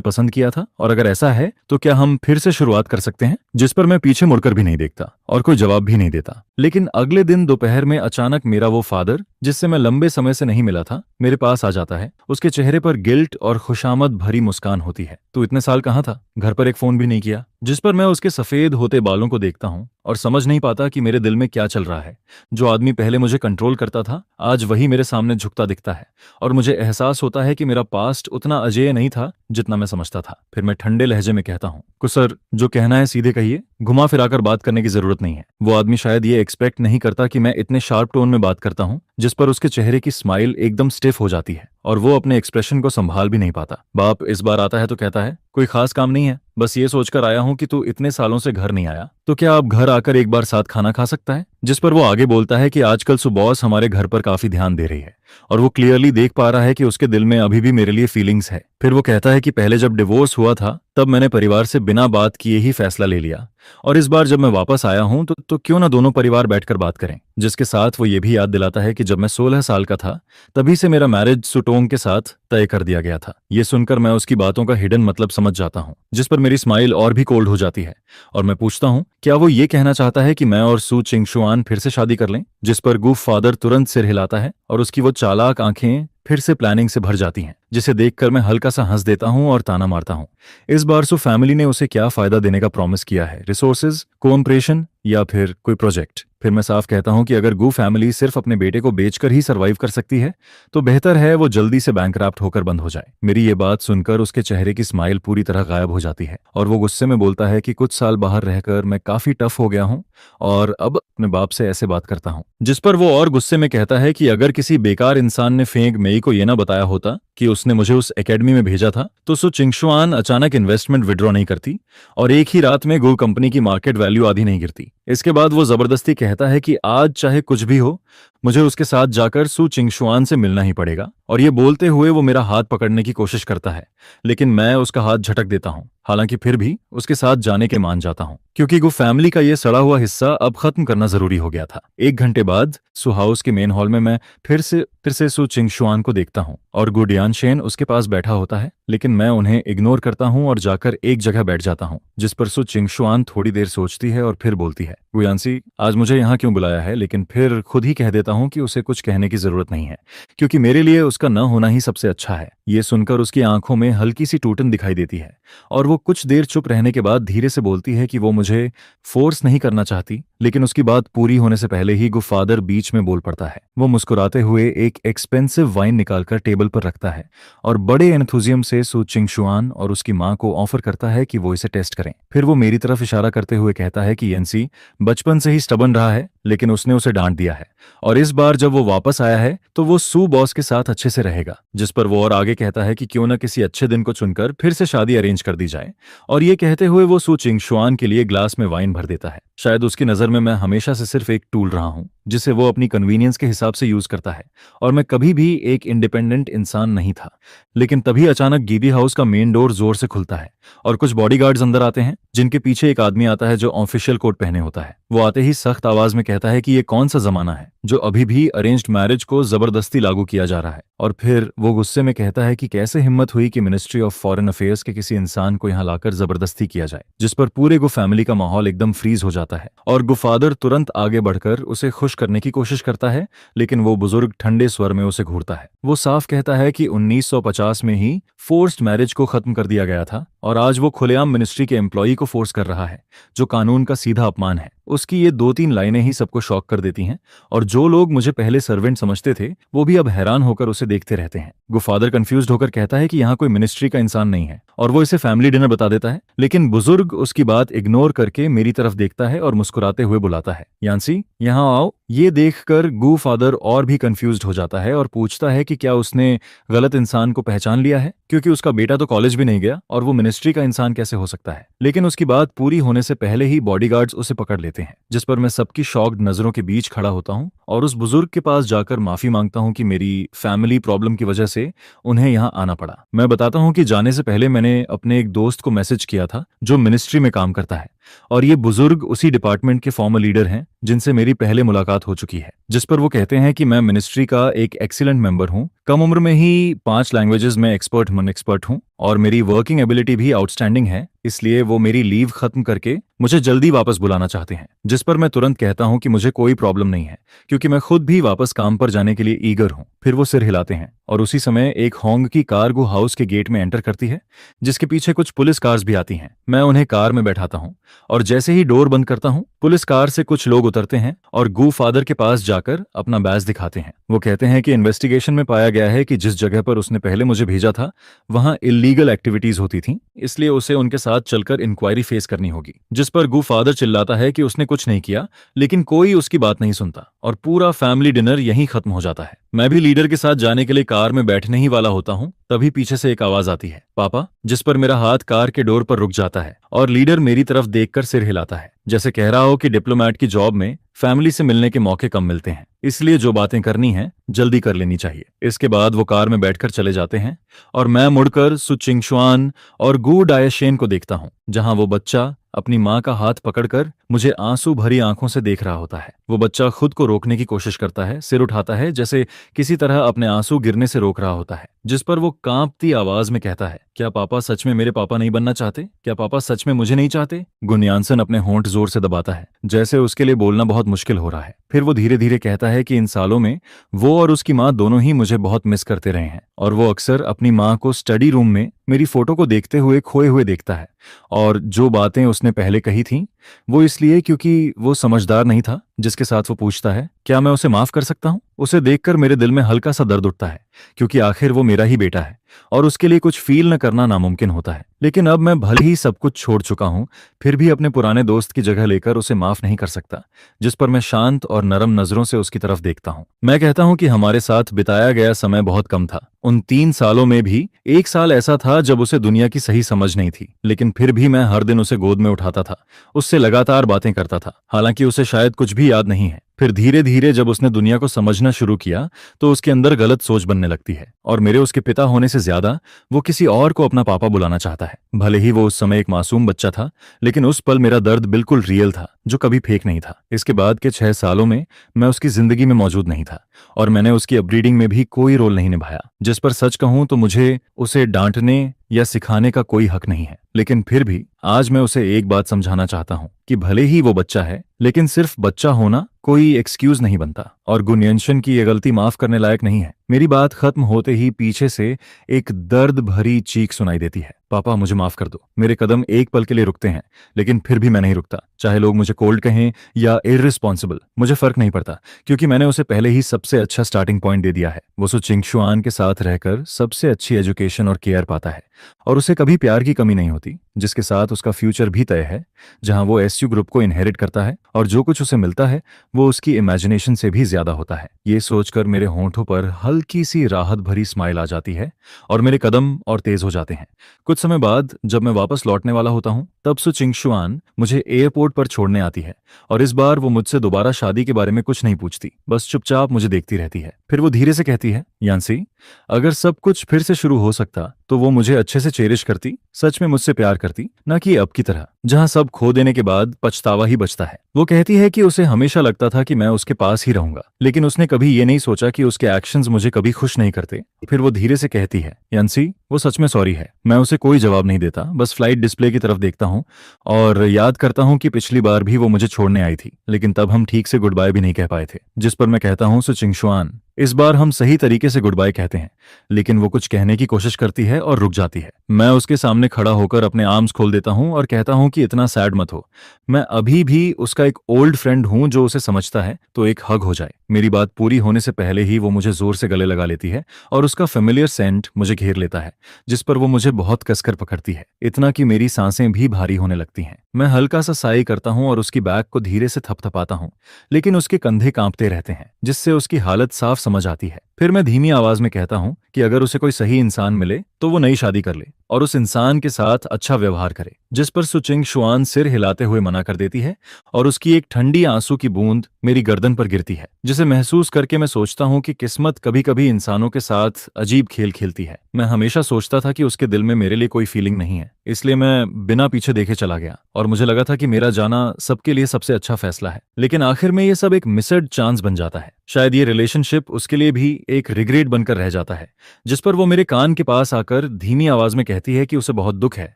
पसंद किया था? और अगर ऐसा है तो क्या हम फिर से शुरुआत कर सकते हैं? जिस पर मैं पीछे मुड़कर भी नहीं देखता और कोई जवाब भी नहीं देता। लेकिन अगले दिन दोपहर में अचानक मेरा वो फादर, जिससे मैं लंबे समय से नहीं मिला था, मेरे पास आ जाता है। उसके चेहरे पर गिल्ट और खुशामद भरी मुस्कान होती है। तू इतने साल कहाँ था? घर पर एक फोन भी नहीं किया। जिस पर मैं उसके सफेद होते बालों को देखता हूँ और समझ नहीं पाता कि मेरे दिल में क्या चल रहा है। जो आदमी पहले मुझे कंट्रोल करता था आज वही मेरे सामने झुकता दिखता है और मुझे एहसास होता है कि मेरा पास्ट उतना अजेय नहीं था जितना मैं समझता था। फिर मैं ठंडे लहजे में कहता हूँ, कुसर, जो कहना है सीधे कहिए, घुमा फिराकर बात करने की जरूरत नहीं है। वो आदमी शायद ये एक्सपेक्ट नहीं करता कि मैं इतने शार्प टोन में बात करता हूँ। जिस पर उसके चेहरे की स्माइल एकदम स्टिफ हो जाती है और वो अपने एक्सप्रेशन को संभाल भी नहीं पाता। बाप इस बार आता है तो कहता है, कोई खास काम नहीं है, बस ये सोचकर आया हूं कि तू इतने सालों से घर नहीं आया, तो क्या अब घर आकर एक बार साथ खाना खा सकता है? जिस पर वो आगे बोलता है कि आजकल सुबॉस हमारे घर पर काफी ध्यान दे रही है और वो क्लियरली देख पा रहा है कि उसके दिल में अभी भी मेरे लिए फीलिंग्स है। फिर वो कहता है कि पहले जब डिवोर्स हुआ था तब मैंने परिवार से बिना बात किए ही फैसला ले लिया और इस बार जब मैं वापस आया हूं तो क्यों ना दोनों परिवार बैठकर बात करें। जिसके साथ वो ये भी याद दिलाता है कि जब मैं 16 साल का था तभी से मेरा मैरिज सुटोंग के साथ तय कर दिया गया था। ये सुनकर मैं उसकी बातों का हिडन मतलब समझ जाता हूँ। जिस पर मेरी स्माइल और भी कोल्ड हो जाती है और मैं पूछता हूँ, क्या वो ये कहना चाहता है कि मैं और सू चिंगशुआन फिर से शादी कर लें? जिस पर गूफ फादर तुरंत सिर हिलाता है और उसकी वो चालाक आंखें फिर से प्लानिंग से भर जाती हैं, जिसे देखकर मैं हल्का सा हंस देता हूं और ताना मारता हूं। इस बार सो फैमिली ने उसे क्या फायदा देने का प्रॉमिस किया है, रिसोर्सेज, कोऑपरेशन या फिर कोई प्रोजेक्ट? फिर मैं साफ कहता हूं कि अगर गू फैमिली सिर्फ अपने बेटे को बेचकर ही सरवाइव कर सकती है तो बेहतर है वो जल्दी से बैंकरप्ट होकर बंद हो जाए। मेरी ये बात सुनकर उसके चेहरे की स्माइल पूरी तरह गायब हो जाती है और वो गुस्से में बोलता है कि कुछ साल बाहर रहकर मैं काफी टफ हो गया हूं और अब अपने बाप से ऐसे बात करता हूं। जिस पर वो और गुस्से में कहता है कि अगर किसी बेकार इंसान ने फेंग मेई को ये ना बताया होता कि उसने मुझे उस एकेडमी में भेजा था तो सो चिंगशुआन अचानक इन्वेस्टमेंट विड्रॉ नहीं करती और एक ही रात में गू कंपनी की मार्केट वैल्यू आधी नहीं गिरती। इसके बाद वो जबरदस्ती कहता है कि आज चाहे कुछ भी हो मुझे उसके साथ जाकर सु चिंगशुआन से मिलना ही पड़ेगा, और ये बोलते हुए वो मेरा हाथ पकड़ने की कोशिश करता है लेकिन मैं उसका हाथ झटक देता हूं। हालांकि फिर भी उसके साथ जाने के मान जाता हूं क्योंकि गु फैमिली का ये सड़ा हुआ हिस्सा अब खत्म करना जरूरी हो गया था। 1 घंटे बाद सु हाउस के मेन हॉल में मैं फिर से सु चिंगशुआन को देखता हूं और गु डियानशेन उसके पास बैठा होता है, लेकिन मैं उन्हें इग्नोर करता हूं और जाकर एक जगह बैठ जाता हूं। जिस पर सु चिंगशुआन थोड़ी देर सोचती है और फिर बोलती है, गुयांसी आज मुझे यहाँ क्यों बुलाया है? लेकिन फिर खुद ही कह देता हूं कि उसे कुछ कहने की जरूरत नहीं है क्योंकि मेरे लिए उसका न होना ही सबसे अच्छा है। ये सुनकर उसकी आंखों में हल्की सी टूटन दिखाई देती है और वो कुछ देर चुप रहने के बाद धीरे से बोलती है कि वो मुझे फोर्स नहीं करना चाहती, लेकिन उसकी बात पूरी होने से पहले ही गुफादर बीच में बोल पड़ता है। वो मुस्कुराते हुए एक एक्सपेंसिव वाइन निकालकर टेबल पर रखता है और बड़े एंथुजियम से सु चिंगशुआन और उसकी मां को ऑफर करता है कि वो इसे टेस्ट करें। फिर वो मेरी तरफ इशारा करते हुए कहता है कि येंसी बचपन से ही स्टबन रहा है लेकिन उसने उसे डांट दिया है और इस बार जब वो वापस आया है तो वो सु बॉस के साथ अच्छे से रहेगा। जिस पर वो और आगे कहता है कि क्यों न किसी अच्छे दिन को चुनकर फिर से शादी अरेंज कर दी जाए, और ये कहते हुए वो सु चिंगशुआन के लिए ग्लास में वाइन भर देता है। शायद उसकी नजर में मैं हमेशा से सिर्फ एक टूल रहा हूं जिसे वो अपनी कन्वीनियंस के हिसाब से यूज करता है और मैं कभी भी एक इंडिपेंडेंट इंसान नहीं था। लेकिन तभी अचानक गीबी हाउस का मेन डोर जोर से खुलता है और कुछ बॉडीगार्ड्स अंदर आते हैं, जिनके पीछे एक आदमी आता है जो ऑफिशियल कोट पहने होता है। वो आते ही सख्त आवाज में कहता है कि ये कौन सा जमाना है जो अभी भी अरेंज्ड मैरिज को जबरदस्ती लागू किया जा रहा है, और फिर वो गुस्से में कहता है कि कैसे हिम्मत हुई कि मिनिस्ट्री ऑफ फॉरेन अफेयर्स के किसी इंसान को यहाँ लाकर जबरदस्ती किया जाए। जिस पर पूरे गु फैमिली का माहौल एकदम फ्रीज हो जाता है और गुफादर तुरंत आगे बढ़कर उसे खुश करने की कोशिश करता है, लेकिन वो बुजुर्ग ठंडे स्वर में उसे घूरता है। वो साफ कहता है कि 1950 में ही फोर्स्ड मैरिज को खत्म कर दिया गया था और आज वो खुलेआम मिनिस्ट्री के एम्प्लॉई को फोर्स कर रहा है, जो कानून का सीधा अपमान है। उसकी ये 2-3 लाइनें ही सबको शॉक कर देती हैं और जो लोग मुझे पहले सर्वेंट समझते थे वो भी अब हैरान होकर उसे देखते रहते हैं। गुफादर कंफ्यूज्ड होकर कहता है कि यहाँ कोई मिनिस्ट्री का इंसान नहीं है और वो इसे फैमिली डिनर बता देता है, लेकिन बुजुर्ग उसकी बात इग्नोर करके मेरी तरफ देखता है और मुस्कुराते हुए बुलाता है, यांसी यहाँ आओ। ये देखकर गू फादर और भी कंफ्यूज्ड हो जाता है और पूछता है कि क्या उसने गलत इंसान को पहचान लिया है, क्योंकि उसका बेटा तो कॉलेज भी नहीं गया और वो मिनिस्ट्री का इंसान कैसे हो सकता है। लेकिन उसकी बात पूरी होने से पहले ही बॉडीगार्ड्स उसे पकड़ लेते हैं, जिस पर मैं सबकी शॉक्ड नजरों के बीच खड़ा होता हूं और उस बुजुर्ग के पास जाकर माफी मांगता हूं कि मेरी फैमिली प्रॉब्लम की वजह से उन्हें यहां आना पड़ा। मैं बताता हूं कि जाने से पहले मैंने अपने एक दोस्त को मैसेज किया था जो मिनिस्ट्री में काम करता है, और ये बुजुर्ग उसी डिपार्टमेंट के फॉर्मर लीडर हैं जिनसे मेरी पहले मुलाकात हो चुकी है। जिस पर वो कहते हैं कि मैं मिनिस्ट्री का एक एक्सीलेंट मेंबर हूं, कम उम्र में ही 5 लैंग्वेजेस में एक्सपर्ट हूं और मेरी वर्किंग एबिलिटी भी आउटस्टैंडिंग है, इसलिए वो मेरी लीव खत्म करके मुझे जल्दी वापस बुलाना चाहते हैं। जिस पर मैं तुरंत कहता हूं कि मुझे कोई प्रॉब्लम नहीं है क्योंकि मैं खुद भी वापस काम पर जाने के लिए ईगर हूं। फिर वो सिर हिलाते हैं और उसी समय एक होंग की कार गु हाउस के गेट में एंटर करती है, जिसके पीछे कुछ पुलिस कार्स भी आती हैं। मैं उन्हें कार में बैठाता हूं और जैसे ही डोर बंद करता हूं पुलिस कार से कुछ लोग उतरते हैं और गू फादर के पास जाकर अपना बैज दिखाते हैं। वो कहते हैं कि इन्वेस्टिगेशन में पाया गया है कि जिस जगह पर उसने पहले मुझे भेजा था वहां इल्लीगल एक्टिविटीज होती थी, इसलिए उसे उनके साथ चलकर इंक्वायरी फेस करनी होगी। जिस पर गू फादर चिल्लाता है कि उसने कुछ नहीं किया, लेकिन कोई उसकी बात नहीं सुनता और पूरा फैमिली डिनर यहीं खत्म हो जाता है। मैं भी लीडर के साथ जाने के लिए कार में बैठने ही वाला होता हूं, तभी पीछे से एक आवाज आती है, पापा। जिस पर मेरा हाथ कार के डोर पर रुक जाता है और लीडर मेरी तरफ देखकर सिर हिलाता है, जैसे कह रहा हो कि डिप्लोमेट की जॉब में फैमिली से मिलने के मौके कम मिलते हैं, इसलिए जो बातें करनी है जल्दी कर लेनी चाहिए। इसके बाद वो कार में बैठकर चले जाते हैं और मैं मुड़कर सु चिंगशुआन और गू डायशेन को देखता हूं, जहां वो बच्चा अपनी माँ का हाथ पकड़कर मुझे आंसू भरी आंखों से देख रहा होता है। वो बच्चा खुद को रोकने की कोशिश करता है, सिर उठाता है जैसे किसी तरह अपने आंसू गिरने से रोक रहा होता है, जिस पर वो कांपती आवाज में कहता है, क्या पापा सच में मेरे पापा नहीं बनना चाहते? क्या पापा सच में मुझे नहीं चाहते? गुनयानसन अपने होंठ जोर से दबाता है, जैसे उसके लिए बोलना बहुत मुश्किल हो रहा है। फिर वो धीरे धीरे कहता है कि इन सालों में वो और उसकी माँ दोनों ही मुझे बहुत मिस करते रहे हैं, और वो अक्सर अपनी माँ को स्टडी रूम में मेरी फोटो को देखते हुए खोए हुए देखता है। और जो बातें उसने पहले कही थीं, वो इसलिए क्योंकि वो समझदार नहीं था, जिसके साथ वो पूछता है, क्या मैं उसे माफ कर सकता हूँ? उसे देखकर मेरे दिल में हल्का सा दर्द उठता है, क्योंकि आखिर वो मेरा ही बेटा है और उसके लिए कुछ फील न करना नामुमकिन होता है। लेकिन अब मैं भले ही सब कुछ छोड़ चुका हूं, फिर भी अपने पुराने दोस्त की जगह लेकर उसे माफ नहीं कर सकता, जिस पर मैं शांत और नरम नजरों से उसकी तरफ देखता हूं। मैं कहता हूं कि हमारे साथ बिताया गया समय बहुत कम था। उन 3 सालों में भी 1 साल ऐसा था जब उसे दुनिया की सही समझ नहीं थी, लेकिन फिर भी मैं हर दिन उसे गोद में उठाता था, उससे लगातार बातें करता था, हालांकि उसे शायद कुछ भी याद नहीं है। फिर धीरे धीरे जब उसने दुनिया को समझना शुरू किया, तो उसके अंदर गलत सोच बनने लगती है, और मेरे उसके पिता होने से ज्यादा वो किसी और को अपना पापा बुलाना चाहता है। भले ही वो उस समय एक मासूम बच्चा था, लेकिन उस पल मेरा दर्द बिल्कुल रियल था, जो कभी फेक नहीं था। इसके बाद के 6 सालों में मैं उसकी जिंदगी में मौजूद नहीं था, और मैंने उसकी अपब्रीडिंग में भी कोई रोल नहीं निभाया, जिस पर सच कहूं तो मुझे उसे डांटने या सिखाने का कोई हक नहीं है। लेकिन फिर भी आज मैं उसे एक बात समझाना चाहता हूं कि भले ही वो बच्चा है, लेकिन सिर्फ बच्चा होना कोई एक्सक्यूज नहीं बनता, और गुनयंशन की ये गलती माफ करने लायक नहीं है। मेरी बात खत्म होते ही पीछे से एक दर्द भरी चीख सुनाई देती है, पापा मुझे माफ कर दो। मेरे कदम एक पल के लिए रुकते हैं, लेकिन फिर भी मैं नहीं रुकता, चाहे लोग मुझे कोल्ड कहें या इररिस्पॉन्सिबल, मुझे फर्क नहीं पड़ता, क्योंकि मैंने उसे पहले ही सबसे अच्छा स्टार्टिंग पॉइंट दे दिया है। वो सु चिंगशुआन के साथ रहकर सबसे अच्छी एजुकेशन और केयर पाता है, और उसे कभी प्यार की कमी नहीं होती, जिसके साथ उसका फ्यूचर भी तय है, जहां वो एसयू ग्रुप को इनहेरिट करता है, और जो कुछ उसे मिलता है वो उसकी इमेजिनेशन से भी ज्यादा होता है। ये सोचकर मेरे होंठों पर हल्की सी राहत भरी स्माइल आ जाती है, और मेरे कदम और तेज हो जाते हैं। कुछ समय बाद जब मैं वापस लौटने वाला होता हूं, तब सु चिंगशुआन मुझे एयरपोर्ट पर छोड़ने आती है, और इस बार वो मुझसे दोबारा शादी के बारे में कुछ नहीं पूछती, बस चुपचाप मुझे देखती रहती है। फिर वो धीरे से कहती है, यान्सी, अगर सब कुछ फिर से शुरू हो सकता तो वो मुझे अच्छे से चेरिश करती, सच में मुझसे प्यार करती, न कि अब की तरह जहां सब खो देने के बाद पछतावा ही बचता है। वो कहती है कि उसे हमेशा लगता था कि मैं उसके पास ही रहूंगा, लेकिन उसने कभी ये नहीं सोचा कि उसके एक्शंस मुझे कभी खुश नहीं करते। फिर वो धीरे से कहती है, यान्सी, वो सच में सॉरी है। मैं उसे कोई जवाब नहीं देता, बस फ्लाइट डिस्प्ले की तरफ देखता हूँ और याद करता हूँ कि पिछली बार भी वो मुझे छोड़ने आई थी, लेकिन तब हम ठीक से गुड बाय भी नहीं कह पाए थे, जिस पर मैं कहता हूँ, सु चिंगशुआन, इस बार हम सही तरीके से गुड बाय कहते हैं। लेकिन वो कुछ कहने की कोशिश करती है और रुक जाती है। मैं उसके सामने खड़ा होकर अपने आर्म्स खोल देता हूं और कहता हूं कि इतना सैड मत हो, मैं अभी भी उसका एक ओल्ड फ्रेंड हूं जो उसे समझता है, तो एक हग हो जाए। मेरी बात पूरी होने से पहले ही वो मुझे जोर से गले लगा लेती है और उसका फेमिलियर सेंट मुझे घेर लेता है, जिस पर वो मुझे बहुत कसकर पकड़ती है, इतना कि मेरी सांसें भी भारी होने लगती हैं। मैं हल्का सा साई करता हूं और उसकी बैक को धीरे से थपथपाता हूं, लेकिन उसके कंधे कांपते रहते हैं, जिससे उसकी हालत साफ समझ आती है। फिर मैं धीमी आवाज में कहता हूं कि अगर उसे कोई सही इंसान मिले तो वो नई शादी कर ले और उस इंसान के साथ अच्छा व्यवहार करे, जिस पर सु चिंगशुआन सिर हिलाते हुए मना कर देती है और उसकी एक ठंडी आंसू की बूंद मेरी गर्दन पर गिरती है, जिसे महसूस करके मैं सोचता हूं कि किस्मत कभी कभी इंसानों के साथ अजीब खेल खेलती है। मैं हमेशा सोचता था कि उसके दिल में मेरे लिए कोई फीलिंग नहीं है, इसलिए मैं बिना पीछे देखे चला गया और मुझे लगा था कि मेरा जाना सबके लिए सबसे अच्छा फैसला है। लेकिन आखिर में ये सब एक मिसड चांस बन जाता है। शायद ये रिलेशनशिप उसके लिए भी एक रिग्रेट बनकर रह जाता है, जिस पर वो मेरे कान के पास आकर धीमी आवाज में कहती है कि उसे बहुत दुख है,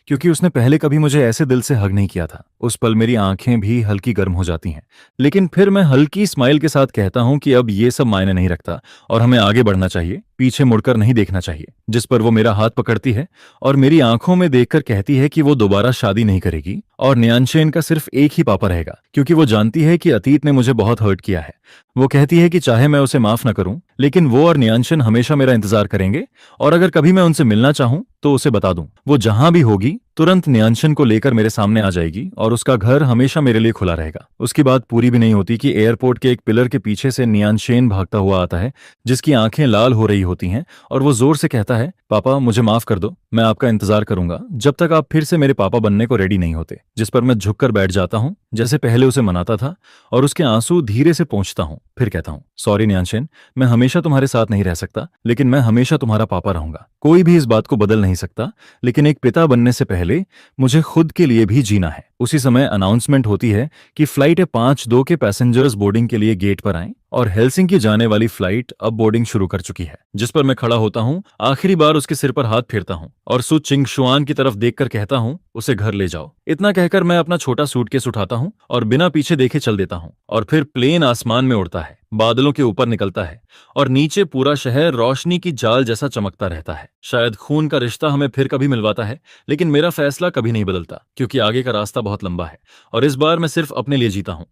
क्योंकि उसने पहले कभी मुझे ऐसे दिल से हग नहीं किया था। उस पल मेरी आंखें भी हल्की गर्म हो जाती हैं, लेकिन फिर मैं हल्की स्माइल के साथ कहता हूं कि अब ये सब मायने नहीं रखता और हमें आगे बढ़ना चाहिए, पीछे मुड़कर नहीं देखना चाहिए। जिस पर वो मेरा हाथ पकड़ती है और मेरी आंखों में देखकर कहती है कि वो दोबारा शादी नहीं करेगी और न्यानशेन का सिर्फ एक ही पापा रहेगा, क्योंकि वो जानती है कि अतीत ने मुझे बहुत हर्ट किया है। वो कहती है कि चाहे मैं उसे माफ न करूं, लेकिन वो और न्यानशन हमेशा मेरा इंतजार करेंगे, और अगर कभी मैं उनसे मिलना चाहूं तो उसे बता दूं। वो जहां भी होगी तुरंत न्यानशन को लेकर मेरे सामने आ जाएगी और उसका घर हमेशा मेरे लिए खुला रहेगा। उसकी बात पूरी भी नहीं होती कि एयरपोर्ट के एक पिलर के पीछे से न्यानशेन भागता हुआ आता है, जिसकी आंखें लाल हो रही होती हैं, और वो जोर से कहता है, पापा मुझे माफ कर दो, मैं आपका इंतजार करूंगा जब तक आप फिर से मेरे पापा बनने को रेडी नहीं होते। जिस पर मैं झुककर बैठ जाता हूं, जैसे पहले उसे मनाता था, और उसके आंसू धीरे से पोंछता हूं। फिर कहता हूँ, सॉरी न्यानशेन, मैं हमेशा तुम्हारे साथ नहीं रह सकता, लेकिन मैं हमेशा तुम्हारा पापा रहूंगा। कोई भी इस बात को बदल नहीं सकता, लेकिन एक पिता बनने से पहले मुझे खुद के लिए भी जीना है। उसी समय अनाउंसमेंट होती है कि फ्लाइट 5-2 के पैसेंजर्स बोर्डिंग के लिए गेट पर आएं और हेलसिंकी जाने वाली फ्लाइट अब बोर्डिंग शुरू कर चुकी है। जिस पर मैं खड़ा होता हूँ, आखिरी बार उसके सिर पर हाथ फेरता हूँ और सु चिंगशुआन की तरफ देखकर कहता हूँ, उसे घर ले जाओ। इतना कहकर मैं अपना छोटा सूटकेस उठाता हूँ और बिना पीछे देखे चल देता हूँ और फिर प्लेन आसमान में उड़ता है, बादलों के ऊपर निकलता है और नीचे पूरा शहर रोशनी की जाल जैसा चमकता रहता है। शायद खून का रिश्ता हमें फिर कभी मिलवाता है, लेकिन मेरा फैसला कभी नहीं बदलता, क्योंकि आगे का रास्ता बहुत लंबा है और इस बार मैं सिर्फ अपने लिए जीता हूँ।